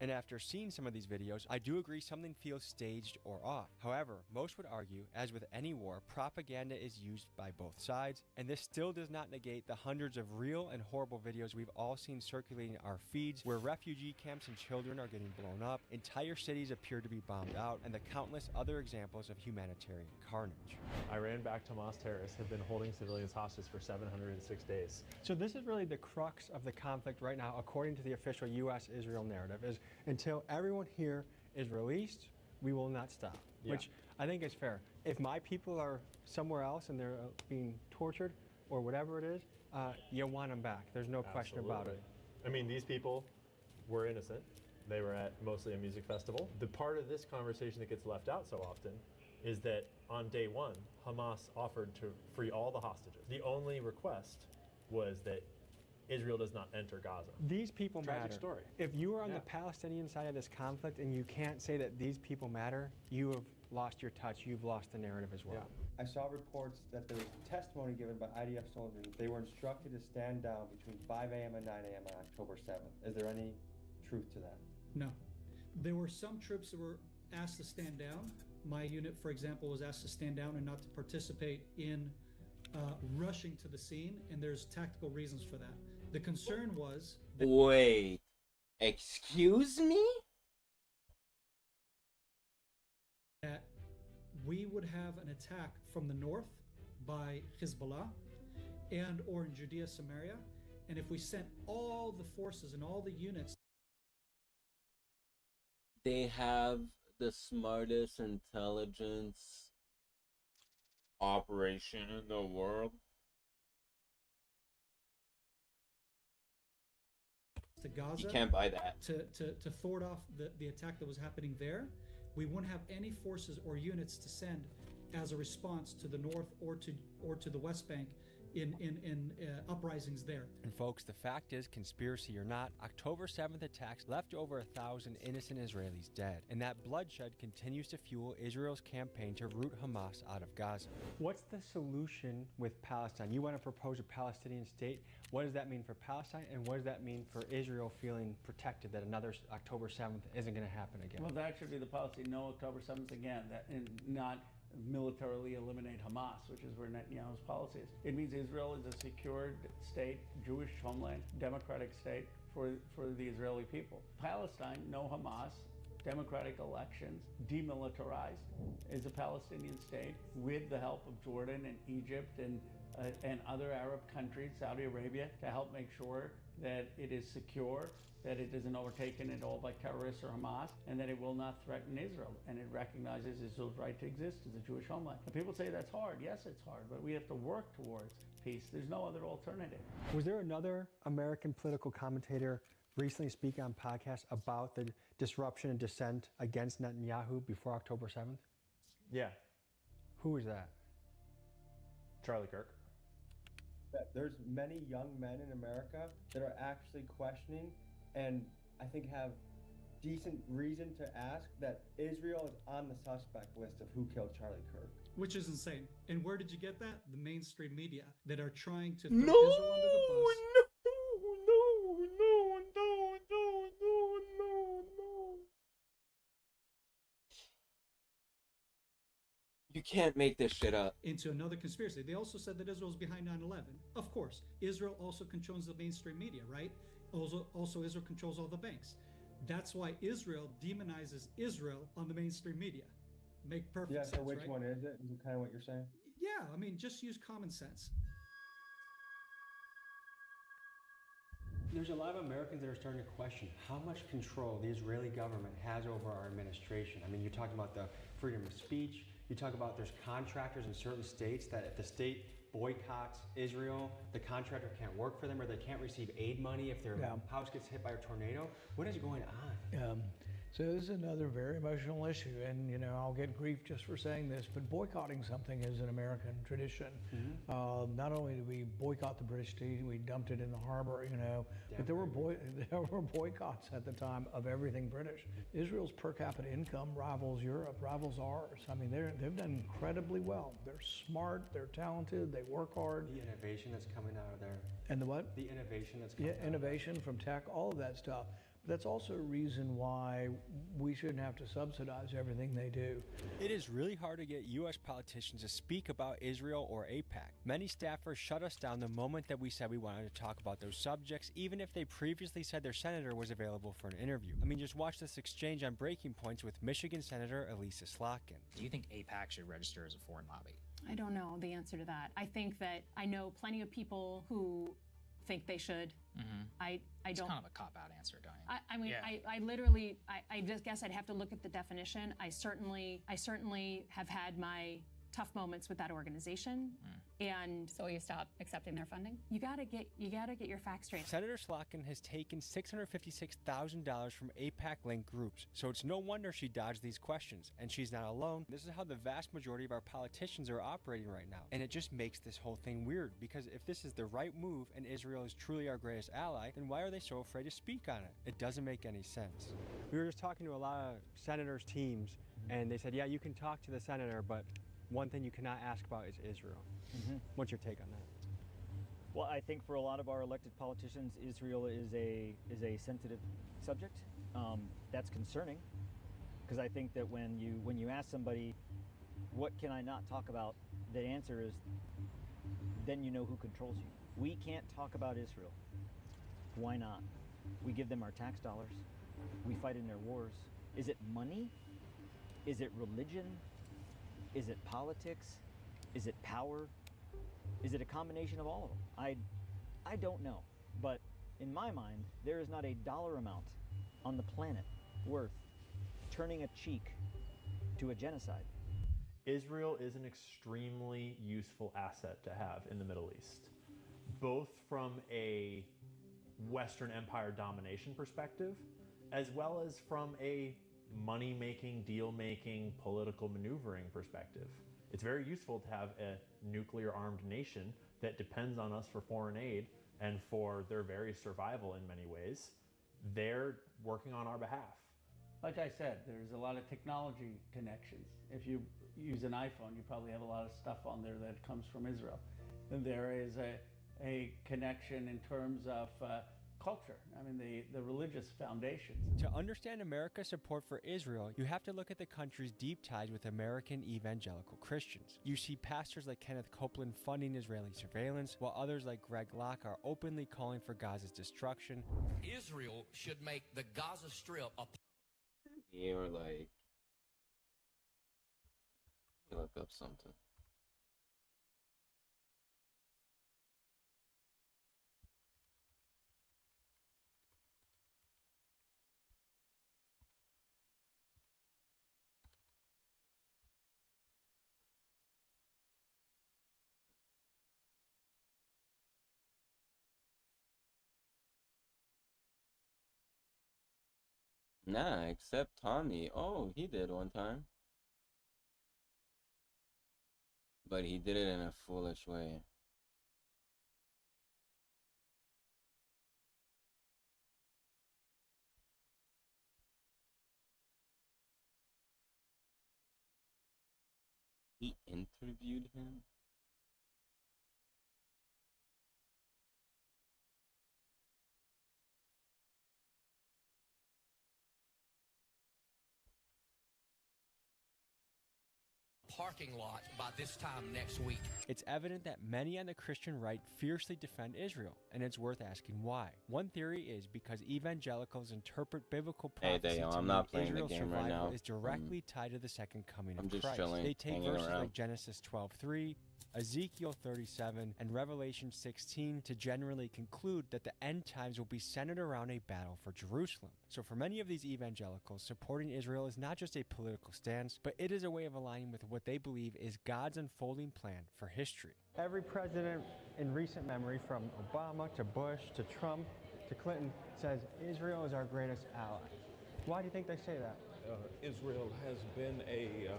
And after seeing some of these videos, I do agree something feels staged or off. However, most would argue, as with any war, propaganda is used by both sides, and this still does not negate the hundreds of real and horrible videos we've all seen circulating our feeds where refugee camps and children are getting blown up, entire cities appear to be bombed out, and the countless other examples of humanitarian carnage. Iran-backed Hamas terrorists have been holding civilians hostage for 706 days. So this is really the crux of the conflict right now, according to the official U.S.-Israel narrative, is until everyone here is released, we will not stop, which I think is fair. If my people are somewhere else and they're being tortured or whatever it is, you want them back. There's no question about it. I mean, these people were innocent. They were at mostly a music festival. The part of this conversation that gets left out so often is that on day one, Hamas offered to free all the hostages. The only request was that Israel does not enter Gaza. These people Tragic matter. story. If you are on the Palestinian side of this conflict and you can't say that these people matter, you have lost your touch. You've lost the narrative as well. I saw reports that there was testimony given by IDF soldiers. They were instructed to stand down between 5 a.m. and 9 a.m. on October 7th. Is there any truth to that? No. There were some troops that were asked to stand down. My unit, for example, was asked to stand down and not to participate in rushing to the scene, and there's tactical reasons for that. The concern was that wait, excuse me? That we would have an attack from the north by Hezbollah and or in Judea, Samaria, and if we sent all the forces and all the units, they have the smartest intelligence operation in the world. to Gaza. You can't buy that. To thwart off the attack that was happening there, we wouldn't have any forces or units to send as a response to the north or to the West Bank in uprisings there. And folks, the fact is, conspiracy or not, October 7th attacks left over 1,000 innocent Israelis dead. And that bloodshed continues to fuel Israel's campaign to root Hamas out of Gaza. What's the solution with Palestine? You want to propose a Palestinian state. What does that mean for Palestine? And what does that mean for Israel feeling protected that another October 7th isn't going to happen again? Well, that should be the policy. No October 7th again. That, and not militarily eliminate Hamas, which is where Netanyahu's policy is. It means Israel is a secured state, Jewish homeland, democratic state for the Israeli people. Palestine, no Hamas, democratic elections, demilitarized, is a Palestinian state with the help of Jordan and Egypt and other Arab countries, Saudi Arabia, to help make sure that it is secure, that it isn't overtaken at all by terrorists or Hamas, and that it will not threaten Israel. And it recognizes Israel's right to exist as a Jewish homeland. And people say that's hard. Yes, it's hard, but we have to work towards peace. There's no other alternative. Was there another American political commentator recently speak on podcasts about the disruption and dissent against Netanyahu before October 7th? Yeah. Who was that? Charlie Kirk. There's many young men in America that are actually questioning and I think have decent reason to ask that Israel is on the suspect list of who killed Charlie Kirk. Which is insane. And where did you get that? The mainstream media that are trying to throw No! Israel under the bus. You can't make this shit up. Into another conspiracy. They also said that Israel's behind 9/11. Of course, Israel also controls the mainstream media, right? Also Israel controls all the banks. That's why Israel demonizes Israel on the mainstream media. Make perfect sense, Yeah, so which right? one is it? Is it kind of what you're saying? Yeah, I mean, just use common sense. There's a lot of Americans that are starting to question how much control the Israeli government has over our administration. I mean, you're talking about the freedom of speech. You talk about there's contractors in certain states that if the state boycotts Israel, the contractor can't work for them or they can't receive aid money if their house gets hit by a tornado. What is going on? So this is another very emotional issue, and I'll get grief just for saying this, but boycotting something is an American tradition. Not only did we boycott the British tea, we dumped it in the harbor, but there were boycotts at the time of everything British. Israel's per capita income rivals Europe, rivals ours. I mean, they've done incredibly well. They're smart, they're talented, they work hard. The innovation that's coming out of there. And the what? The innovation that's coming out. Yeah, innovation from tech, all of that stuff. That's also a reason why we shouldn't have to subsidize everything they do. It is really hard to get U.S. politicians to speak about Israel or AIPAC. Many staffers shut us down the moment that we said we wanted to talk about those subjects, even if they previously said their senator was available for an interview. I mean, just watch this exchange on Breaking Points with Michigan Senator Elisa Slotkin. Do you think AIPAC should register as a foreign lobby? I don't know the answer to that. I think that I know plenty of people who think they should. I It's don't. kind of a cop-out answer, don't you? I mean, Yeah. I literally, I just guess I'd have to look at the definition. I certainly have had my tough moments with that organization, and so you stop accepting their funding. You gotta get your facts straight. Senator Slotkin has taken $656,000 from AIPAC-linked groups, so it's no wonder she dodged these questions. And she's not alone. This is how the vast majority of our politicians are operating right now. And it just makes this whole thing weird, because if this is the right move and Israel is truly our greatest ally, then why are they so afraid to speak on it? It doesn't make any sense. We were just talking to a lot of senators' teams, and they said, yeah, you can talk to the senator, but one thing you cannot ask about is Israel. What's your take on that? Well, I think for a lot of our elected politicians, Israel is a sensitive subject. That's concerning, because I think that when you ask somebody, what can I not talk about, the answer is, then you know who controls you. We can't talk about Israel. Why not? We give them our tax dollars. We fight in their wars. Is it money? Is it religion? Is it politics? Is it power? Is it a combination of all of them? I don't know. But in my mind, there is not a dollar amount on the planet worth turning a cheek to a genocide. Israel is an extremely useful asset to have in the Middle East, both from a Western Empire domination perspective, as well as from a money-making, deal-making, political maneuvering perspective. It's very useful to have a nuclear-armed nation that depends on us for foreign aid and for their very survival in many ways. They're working on our behalf. Like I said, there's a lot of technology connections. If you use an iPhone, you probably have a lot of stuff on there that comes from Israel. And there is a connection in terms of culture, I mean the religious foundations. To understand America's support for Israel, you have to look at the country's deep ties with American evangelical Christians. You see pastors like Kenneth Copeland funding Israeli surveillance, while others like Greg Locke are openly calling for Gaza's destruction. Israel should make the Gaza Strip a... Or like, look up something. Nah, except Tommy. Oh, he did one time. But he did it in a foolish way. He interviewed him? parking lot by this time next week. It's evident that many on the Christian right fiercely defend Israel, and it's worth asking why. One theory is because evangelicals interpret biblical prophecy to I'm mean not playing Israel's the game right survival now. is directly tied to the second coming I'm of just Christ. chilling, They take hanging verses around. like Genesis 12:3, Ezekiel 37, and Revelation 16 to generally conclude that the end times will be centered around a battle for Jerusalem. So for many of these evangelicals, supporting Israel is not just a political stance, but it is a way of aligning with what they believe is God's unfolding plan for history. Every president in recent memory, from Obama to Bush to Trump to Clinton, says Israel is our greatest ally. Why do you think they say that? Israel has been a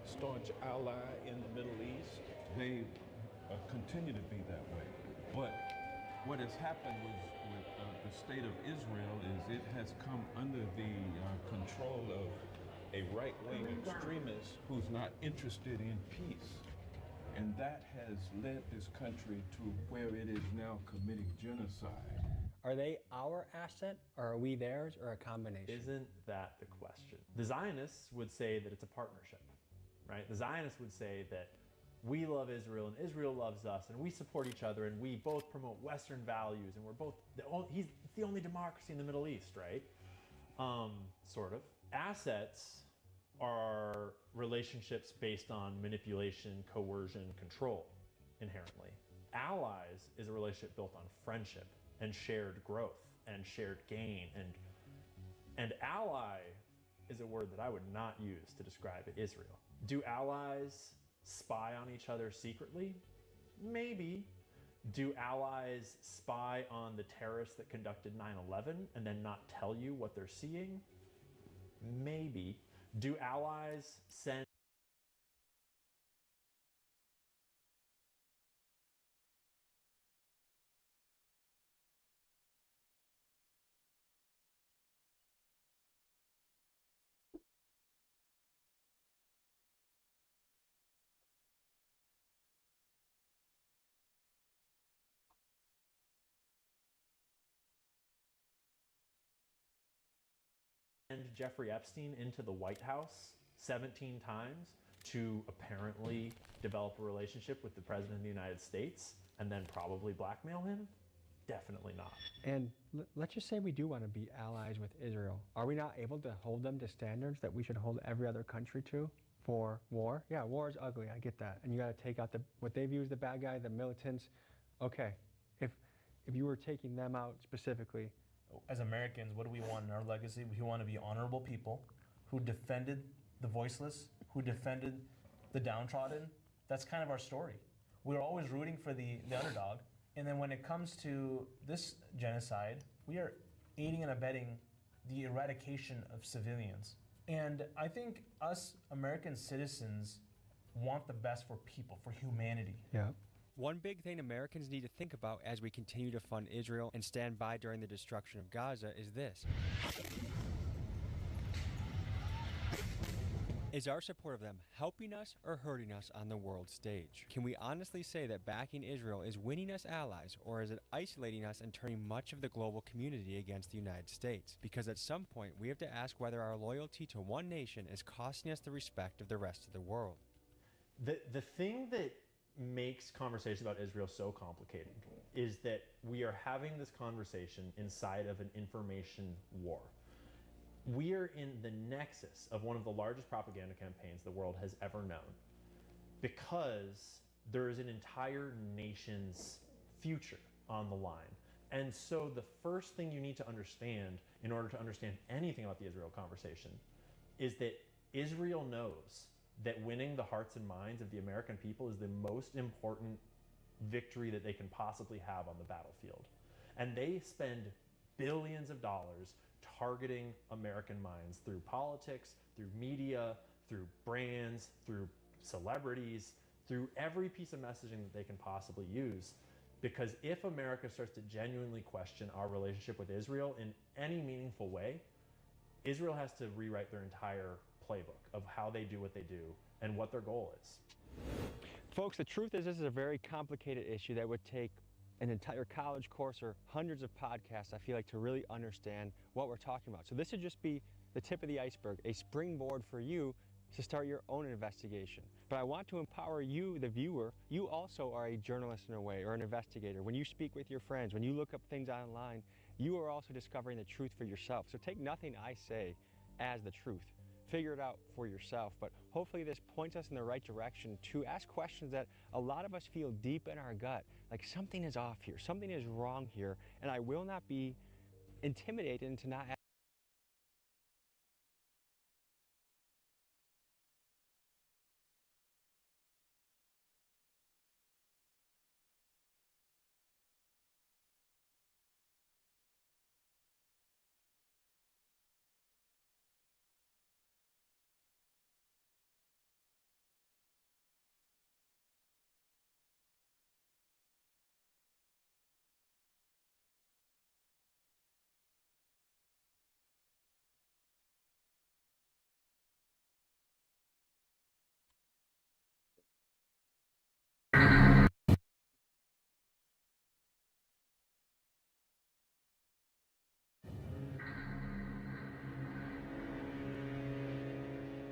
staunch ally in the Middle East. They continue to be that way. But what has happened with the state of Israel is it has come under the control of a right-wing extremist who's not interested in peace. And that has led this country to where it is now committing genocide. Are they our asset, or are we theirs, or a combination? Isn't that the question? The Zionists would say that it's a partnership, right? The Zionists would say that we love Israel and Israel loves us and we support each other and we both promote Western values and we're both, it's the only democracy in the Middle East, right? Sort of. Assets are relationships based on manipulation, coercion, control, inherently. Allies is a relationship built on friendship and shared growth and shared gain, and ally is a word that I would not use to describe Israel. Do allies spy on each other secretly? Maybe. Do allies spy on the terrorists that conducted 9/11 and then not tell you what they're seeing? Maybe. Do allies send Jeffrey Epstein into the White House 17 times to apparently develop a relationship with the President of the United States and then probably blackmail him? Definitely not. And let's just say we do want to be allies with Israel. Are we not able to hold them to standards that we should hold every other country to for war? Yeah, war is ugly, I get that. And you got to take out what they view as the bad guy, the militants. Okay, if you were taking them out specifically, as Americans, what do we want in our legacy? We want to be honorable people who defended the voiceless, who defended the downtrodden. That's kind of our story. We're always rooting for the underdog And then when it comes to this genocide, we are aiding and abetting the eradication of civilians. And I think us American citizens want the best for people, for humanity. Yeah. One big thing Americans need to think about as we continue to fund Israel and stand by during the destruction of Gaza is this. Is our support of them helping us or hurting us on the world stage? Can we honestly say that backing Israel is winning us allies, or is it isolating us and turning much of the global community against the United States? Because at some point, we have to ask whether our loyalty to one nation is costing us the respect of the rest of the world. The thing that makes conversation about Israel so complicated is that we are having this conversation inside of an information war. We are in the nexus of one of the largest propaganda campaigns the world has ever known, because there is an entire nation's future on the line. And so the first thing you need to understand in order to understand anything about the Israel conversation is that Israel knows that winning the hearts and minds of the American people is the most important victory that they can possibly have on the battlefield. And they spend billions of dollars targeting American minds through politics, through media, through brands, through celebrities, through every piece of messaging that they can possibly use. Because if America starts to genuinely question our relationship with Israel in any meaningful way, Israel has to rewrite their entire playbook of how they do what they do and what their goal is. Folks, the truth is this is a very complicated issue that would take an entire college course or hundreds of podcasts, I feel like, to really understand what we're talking about. So this would just be the tip of the iceberg, a springboard for you to start your own investigation. But I want to empower you, the viewer. You also are a journalist in a way, or an investigator. When you speak with your friends, when you look up things online, you are also discovering the truth for yourself. So take nothing I say as the truth. Figure it out for yourself. But hopefully this points us in the right direction to ask questions that a lot of us feel deep in our gut, like something is off here, something is wrong here, and I will not be intimidated into not asking.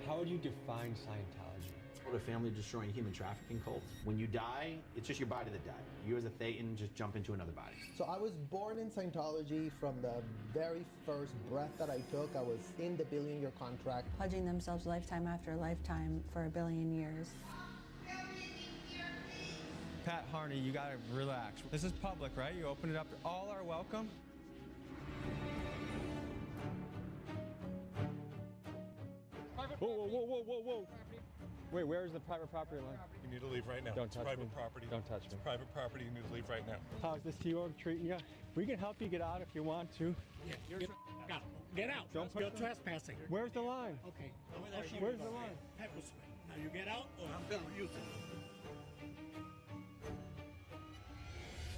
How would you define Scientology? A family-destroying human trafficking cult. When you die, it's just your body that died. You as a Thetan just jump into another body. So I was born in Scientology. From the very first breath that I took, I was in the billion-year contract. Pledging themselves lifetime after lifetime for a billion years. Pat Harney, you gotta relax. This is public, right? You open it up. All are welcome. Whoa, whoa, whoa, whoa, whoa, whoa. Wait, where is the private property line? You need to leave right now. Don't it's touch private me. property. Don't touch It's me. private property. You need to leave right now. How's this Sea Org treating you? We can help you get out if you want to. Yeah, get out. Don't You're push trespassing. Where's the line? Okay. Where's the line? Pepper spray. Now you get out or I'm going to use it.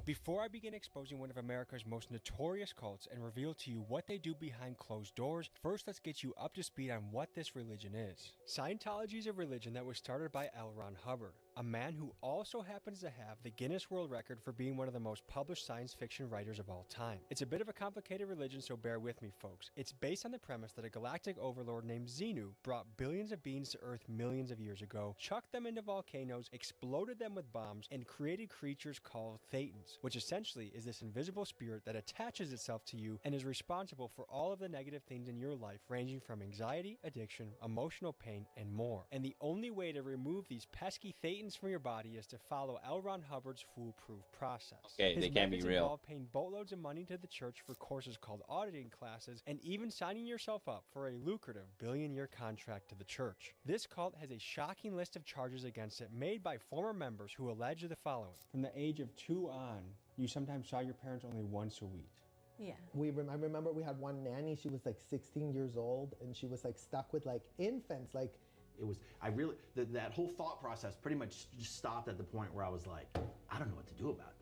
Before I begin exposing one of America's most notorious cults and reveal to you what they do behind closed doors, first let's get you up to speed on what this religion is. Scientology is a religion that was started by L. Ron Hubbard, a man who also happens to have the Guinness World Record for being one of the most published science fiction writers of all time. It's a bit of a complicated religion, so bear with me, folks. It's based on the premise that a galactic overlord named Xenu brought billions of beings to Earth millions of years ago, chucked them into volcanoes, exploded them with bombs, and created creatures called Thetans, which essentially is this invisible spirit that attaches itself to you and is responsible for all of the negative things in your life, ranging from anxiety, addiction, emotional pain, and more. And the only way to remove these pesky Thetans from your body is to follow L. Ron Hubbard's foolproof process. Okay, His they can't be methods real. involve paying boatloads of money to the church for courses called auditing classes, and even signing yourself up for a lucrative billion-year contract to the church. This cult has a shocking list of charges against it made by former members who allege the following. From the age of 2 on, you sometimes saw your parents only once a week. Yeah. I remember we had one nanny, she was like 16 years old, and she was like stuck with like infants, like. It was, that whole thought process pretty much just stopped at the point where I was like, I don't know what to do about this.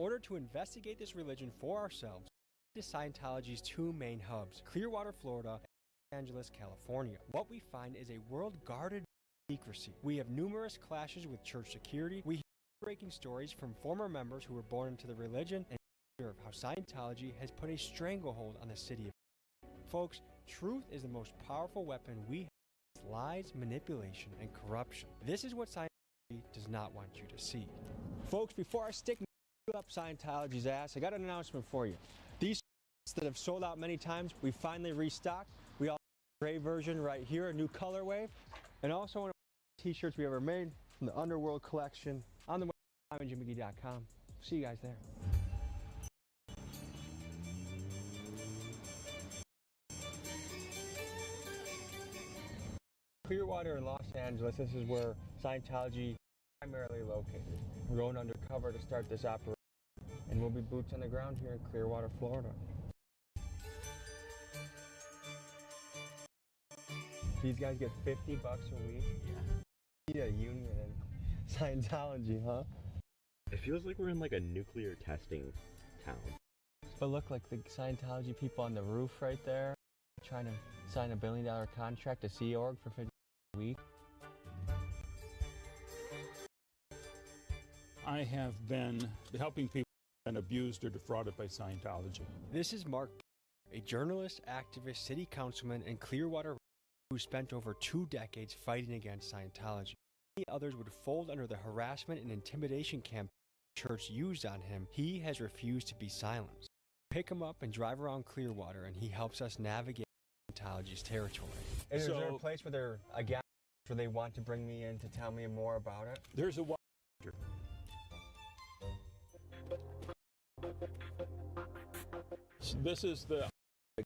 order to investigate this religion for ourselves, to Scientology's two main hubs, Clearwater, Florida, and Los Angeles, California. What we find is a world guarded by secrecy. We have numerous clashes with church security. We hear breaking stories from former members who were born into the religion and observe how Scientology has put a stranglehold on the city of. Folks, truth is the most powerful weapon we have against lies, manipulation, and corruption. This is what Scientology does not want you to see. Folks, before I stick up Scientology's ass, I got an announcement for you. These that have sold out many times, we finally restocked. We all have a gray version right here, a new colorway, and also one of the t-shirts we ever made from the Underworld collection on the website, JimmyGee.com. See you guys there. Clearwater in Los Angeles, this is where Scientology is primarily located. We're going undercover to start this operation, and we'll be boots on the ground here in Clearwater, Florida. These guys get $50 a week. Yeah. Need a union in Scientology, huh? It feels like we're in like a nuclear testing town. But look, like the Scientology people on the roof right there, trying to sign $1 billion contract to Sea Org for $50 a week. I have been helping people and abused or defrauded by Scientology. This is Mark, a journalist, activist, city councilman, and Clearwater who spent over 2 decades fighting against Scientology. Many others would fold under the harassment and intimidation campaign the church used on him. He has refused to be silenced. Pick him up and drive around Clearwater, and he helps us navigate Scientology's territory. Is there a place where they're again, where they want to bring me in to tell me more about it? There's a This is the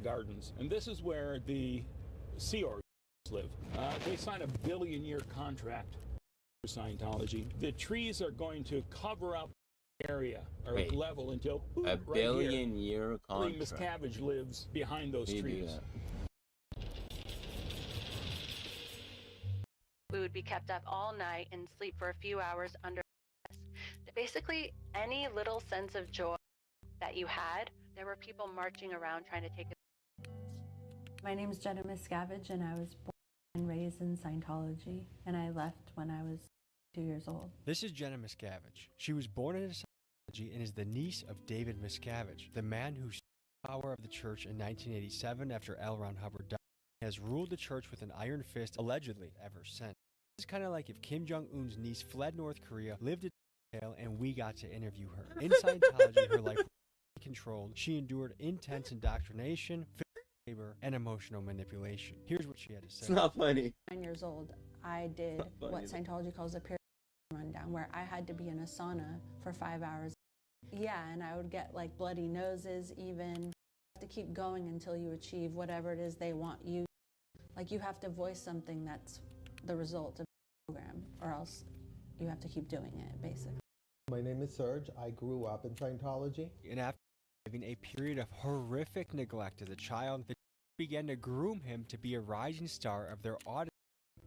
gardens, and this is where the Sea Org live. They signed a billion-year contract for Scientology. The trees are going to cover up the area or level until a billion-year contract. Miscavige lives behind those trees. We would be kept up all night and sleep for a few hours under. Basically, any little sense of joy that you had, there were people marching around trying to take it. My name is Jenna Miscavige, and I was born and raised in Scientology, and I left when I was 2 years old. This is Jenna Miscavige. She was born into Scientology and is the niece of David Miscavige, the man who seized the power of the church in 1987 after L. Ron Hubbard died. He has ruled the church with an iron fist, allegedly, ever since. It's kind of like if Kim Jong-un's niece fled North Korea, lived in jail, and we got to interview her. In Scientology, her life was controlled. She endured intense indoctrination, labor, and emotional manipulation. Here's what she had to say. It's not funny. 9 years old, I did what Scientology calls a period rundown, where I had to be in a sauna for 5 hours. Yeah, and I would get like bloody noses even. You have to keep going until you achieve whatever it is they want you. Like you have to voice something that's the result of the program, or else you have to keep doing it, basically. My name is Serge. I grew up in Scientology. And after living a period of horrific neglect as a child, the began to groom him to be a rising star of their auditing.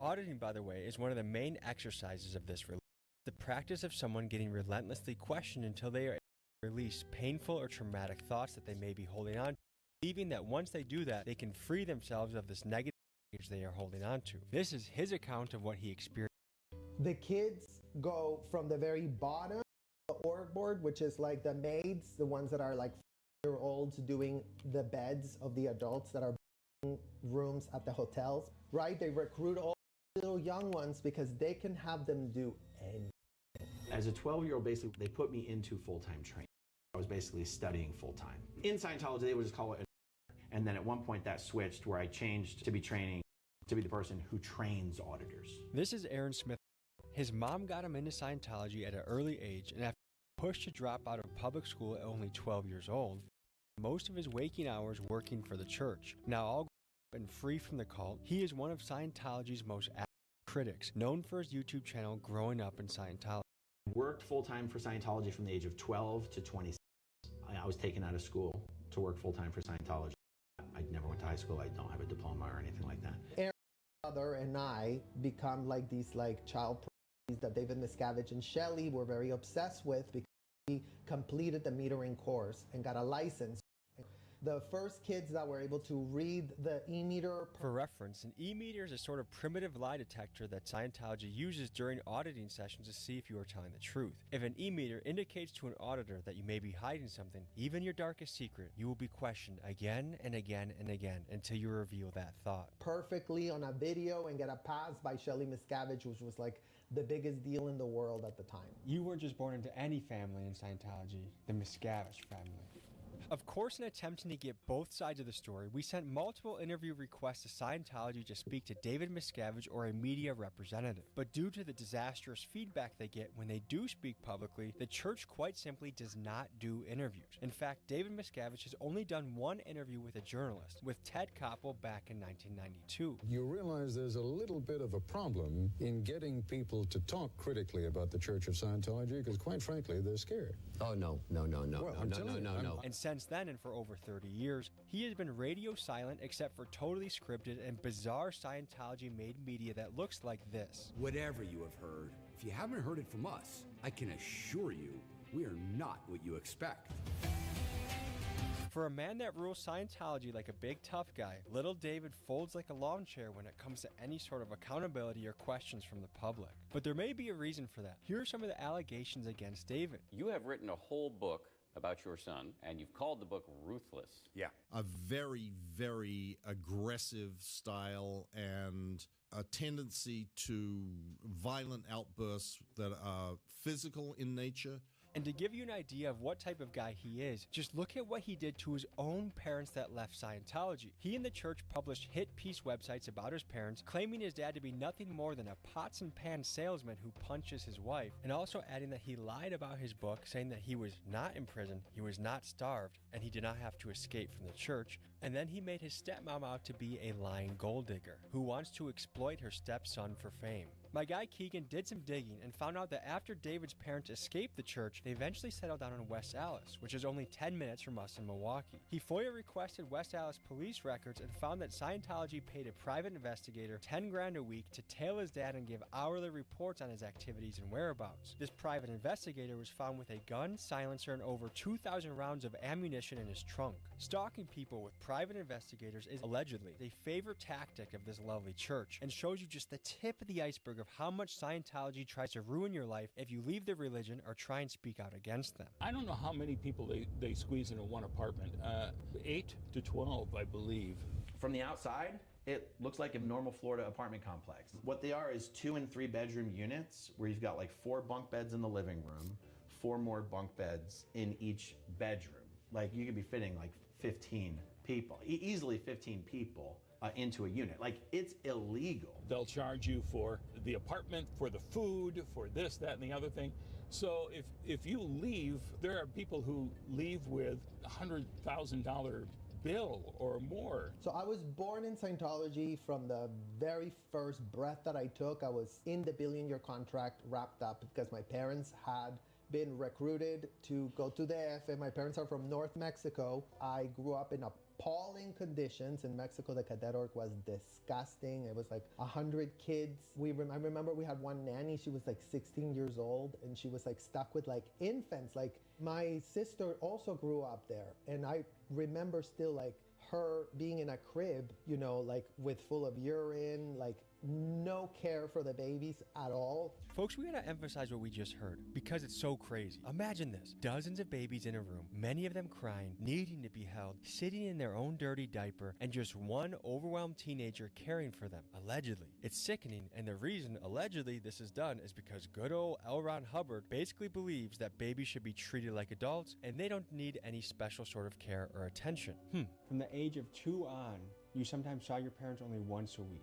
Auditing, by the way, is one of the main exercises of this religion. The practice of someone getting relentlessly questioned until they are able to release painful or traumatic thoughts that they may be holding on to, believing that once they do that, they can free themselves of this negative baggage they are holding on to. This is his account of what he experienced. The kids go from the very bottom of the org board, which is like the maids, the ones that are like 4-year-olds doing the beds of the adults that are rooms at the hotels, right? They recruit all the little young ones because they can have them do anything. As a 12-year-old, basically, they put me into full-time training. I was basically studying full-time. In Scientology, they would just call it and then at one point that switched where I changed to be training to be the person who trains auditors. This is Aaron Smith. His mom got him into Scientology at an early age, and after pushed to drop out of public school at only 12 years old, most of his waking hours working for the church. Now all grown up and free from the cult, he is one of Scientology's most active critics, known for his YouTube channel Growing Up in Scientology. Worked full-time for Scientology from the age of 12 to 26. I was taken out of school to work full-time for Scientology. I never went to high school. I don't have a diploma or anything like that. Aaron's brother and I become like these like child prodigies that David Miscavige and Shelley were very obsessed with because completed the metering course and got a license. The first kids that were able to read the e-meter. For reference, an e-meter is a sort of primitive lie detector that Scientology uses during auditing sessions to see if you are telling the truth. If an e-meter indicates to an auditor that you may be hiding something, even your darkest secret, you will be questioned again and again and again until you reveal that thought. Perfectly on a video and get a pass by Shelley Miscavige, which was like the biggest deal in the world at the time. You weren't just born into any family in Scientology, the Miscavige family. Of course, in attempting to get both sides of the story, we sent multiple interview requests to Scientology to speak to David Miscavige or a media representative. But due to the disastrous feedback they get when they do speak publicly, the church quite simply does not do interviews. In fact, David Miscavige has only done one interview with a journalist, with Ted Koppel back in 1992. You realize there's a little bit of a problem in getting people to talk critically about the Church of Scientology, because quite frankly, they're scared. Oh, no. And since then, and for over 30 years, he has been radio silent except for totally scripted and bizarre Scientology-made media that looks like this. Whatever you have heard, if you haven't heard it from us, I can assure you, we are not what you expect. For a man that rules Scientology like a big tough guy, little David folds like a lawn chair when it comes to any sort of accountability or questions from the public. But there may be a reason for that. Here are some of the allegations against David. You have written a whole book about your son, and you've called the book Ruthless. Yeah. A very, very aggressive style and a tendency to violent outbursts that are physical in nature. And to give you an idea of what type of guy he is, just look at what he did to his own parents that left Scientology. He and the church published hit piece websites about his parents, claiming his dad to be nothing more than a pots and pans salesman who punches his wife, and also adding that he lied about his book, saying that he was not in prison, he was not starved, and he did not have to escape from the church. And then he made his stepmom out to be a lying gold digger who wants to exploit her stepson for fame. My guy Keegan did some digging and found out that after David's parents escaped the church, they eventually settled down in West Allis, which is only 10 minutes from us in Milwaukee. He FOIA requested West Allis police records and found that Scientology paid a private investigator $10 grand a week to tail his dad and give hourly reports on his activities and whereabouts. This private investigator was found with a gun, silencer, and over 2,000 rounds of ammunition in his trunk. Stalking people with private investigators is allegedly a favorite tactic of this lovely church and shows you just the tip of the iceberg of how much Scientology tries to ruin your life if you leave the religion or try and speak out against them. I don't know how many people they squeeze into one apartment. 8 to 12, I believe. From the outside, it looks like a normal Florida apartment complex. What they are is 2 and 3 bedroom units where you've got like 4 bunk beds in the living room, 4 more bunk beds in each bedroom. Like you could be fitting like 15 people, easily 15 people into a unit. Like, it's illegal. They'll charge you for the apartment, for the food, for this, that, and the other thing. So if you leave, there are people who leave with $100,000 bill or more. So I was born in Scientology. From the very first breath that I took, I was in the billion-year contract wrapped up because my parents had been recruited to go to the AFA. My parents are from North Mexico. I grew up in appalling conditions in Mexico. The cadet org was disgusting. It was like 100 kids. I remember we had one nanny. She was like 16 years old and she was like stuck with like infants. Like my sister also grew up there, and I remember still like her being in a crib, you know, like with full of urine, like no care for the babies at all. Folks, we gotta emphasize what we just heard because it's so crazy. Imagine this: dozens of babies in a room, many of them crying, needing to be held, sitting in their own dirty diaper, and just one overwhelmed teenager caring for them, allegedly. It's sickening, and the reason, allegedly, this is done is because good old L. Ron Hubbard basically believes that babies should be treated like adults and they don't need any special sort of care or attention. From the age of 2 on, you sometimes saw your parents only once a week.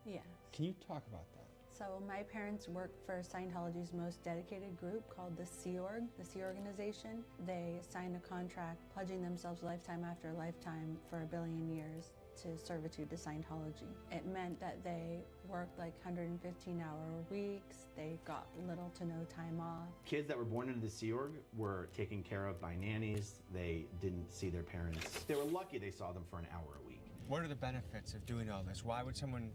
Yes. Can you talk about that? So my parents worked for Scientology's most dedicated group called the Sea Org, the Sea Organization. They signed a contract pledging themselves lifetime after lifetime for 1 billion years to servitude to Scientology. It meant that they worked like 115-hour weeks. They got little to no time off. Kids that were born into the Sea Org were taken care of by nannies. They didn't see their parents. They were lucky they saw them for an hour a week. What are the benefits of doing all this? Why would someone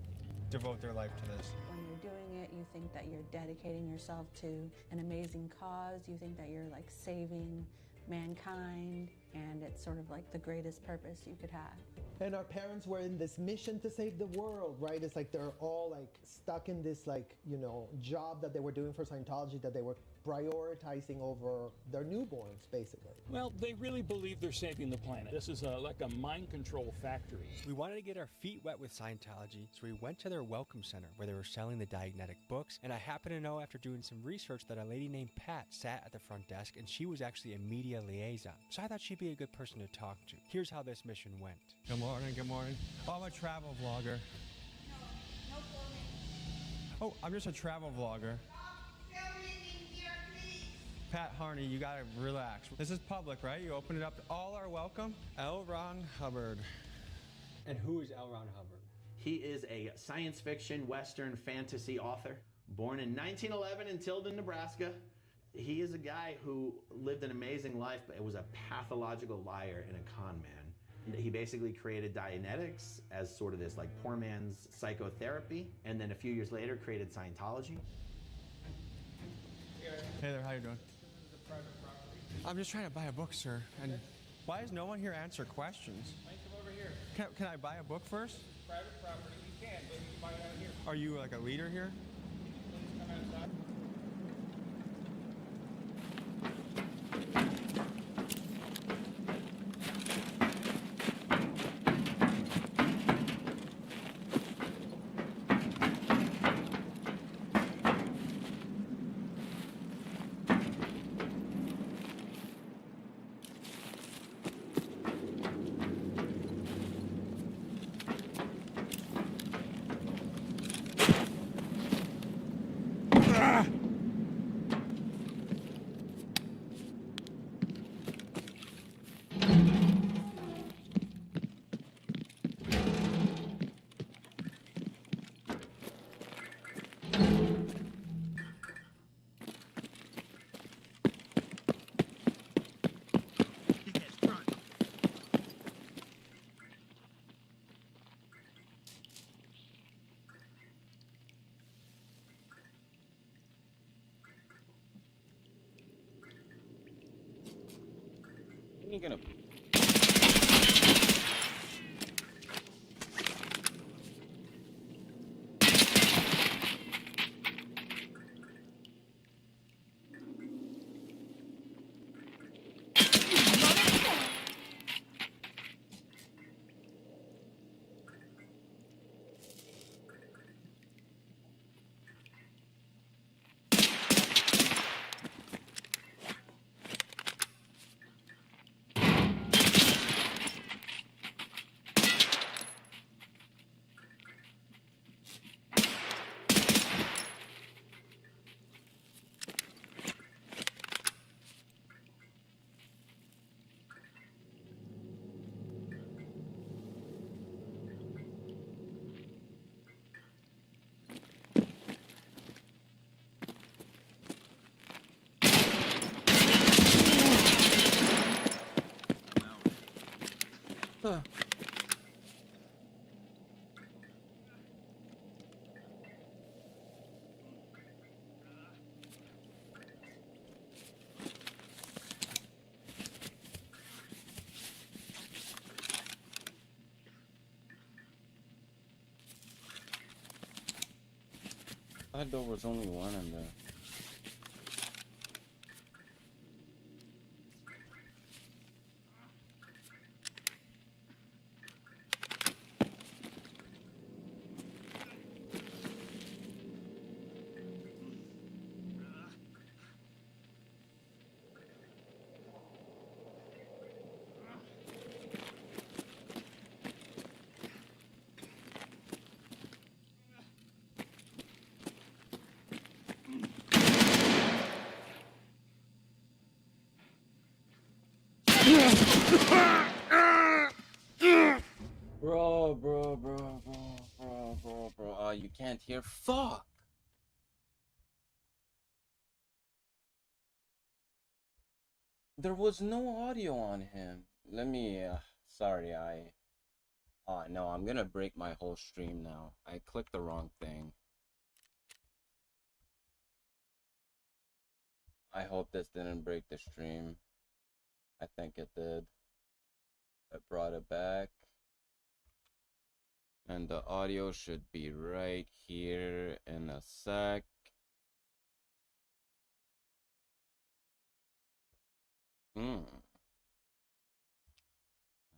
devote their life to this. When you're doing it, you think that you're dedicating yourself to an amazing cause. You think that you're like saving mankind, and it's sort of like the greatest purpose you could have. And our parents were in this mission to save the world, right? It's like they're all like stuck in this like, you know, job that they were doing for Scientology that they were prioritizing over their newborns, basically. Well, they really believe they're saving the planet. This is like a mind control factory. We wanted to get our feet wet with Scientology, so we went to their welcome center where they were selling the Dianetic books, and I happened to know after doing some research that a lady named Pat sat at the front desk, and she was actually a media liaison. So I thought she'd be a good person to talk to. Here's how this mission went. Good morning, good morning. Oh, I'm a travel vlogger. Oh, I'm just a travel vlogger. Pat Harney, you gotta relax. This is public, right? You open it up. All are welcome. L. Ron Hubbard. And who is L. Ron Hubbard? He is a science fiction, Western fantasy author, born in 1911 in Tilden, Nebraska. He is a guy who lived an amazing life, but was a pathological liar and a con man. He basically created Dianetics as sort of this like poor man's psychotherapy, and then a few years later created Scientology. Hey there, how you doing? I'm just trying to buy a book, sir. And why does no one here answer questions? Come over here. Can I buy a book first? Private property, you can, but you can buy it out here. Are you like a leader here? Please come outside. You gonna I thought there was only one in there. Bro. You can't hear. Fuck. There was no audio on him. Let me. Sorry, Oh no, I'm gonna break my whole stream now. I clicked the wrong thing. I hope this didn't break the stream. I think it did. I brought it back. And the audio should be right here in a sec.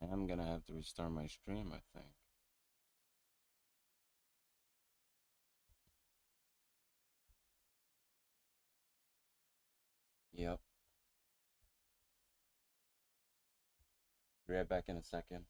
I am gonna have to restart my stream, I think. Yep. Be right back in a second.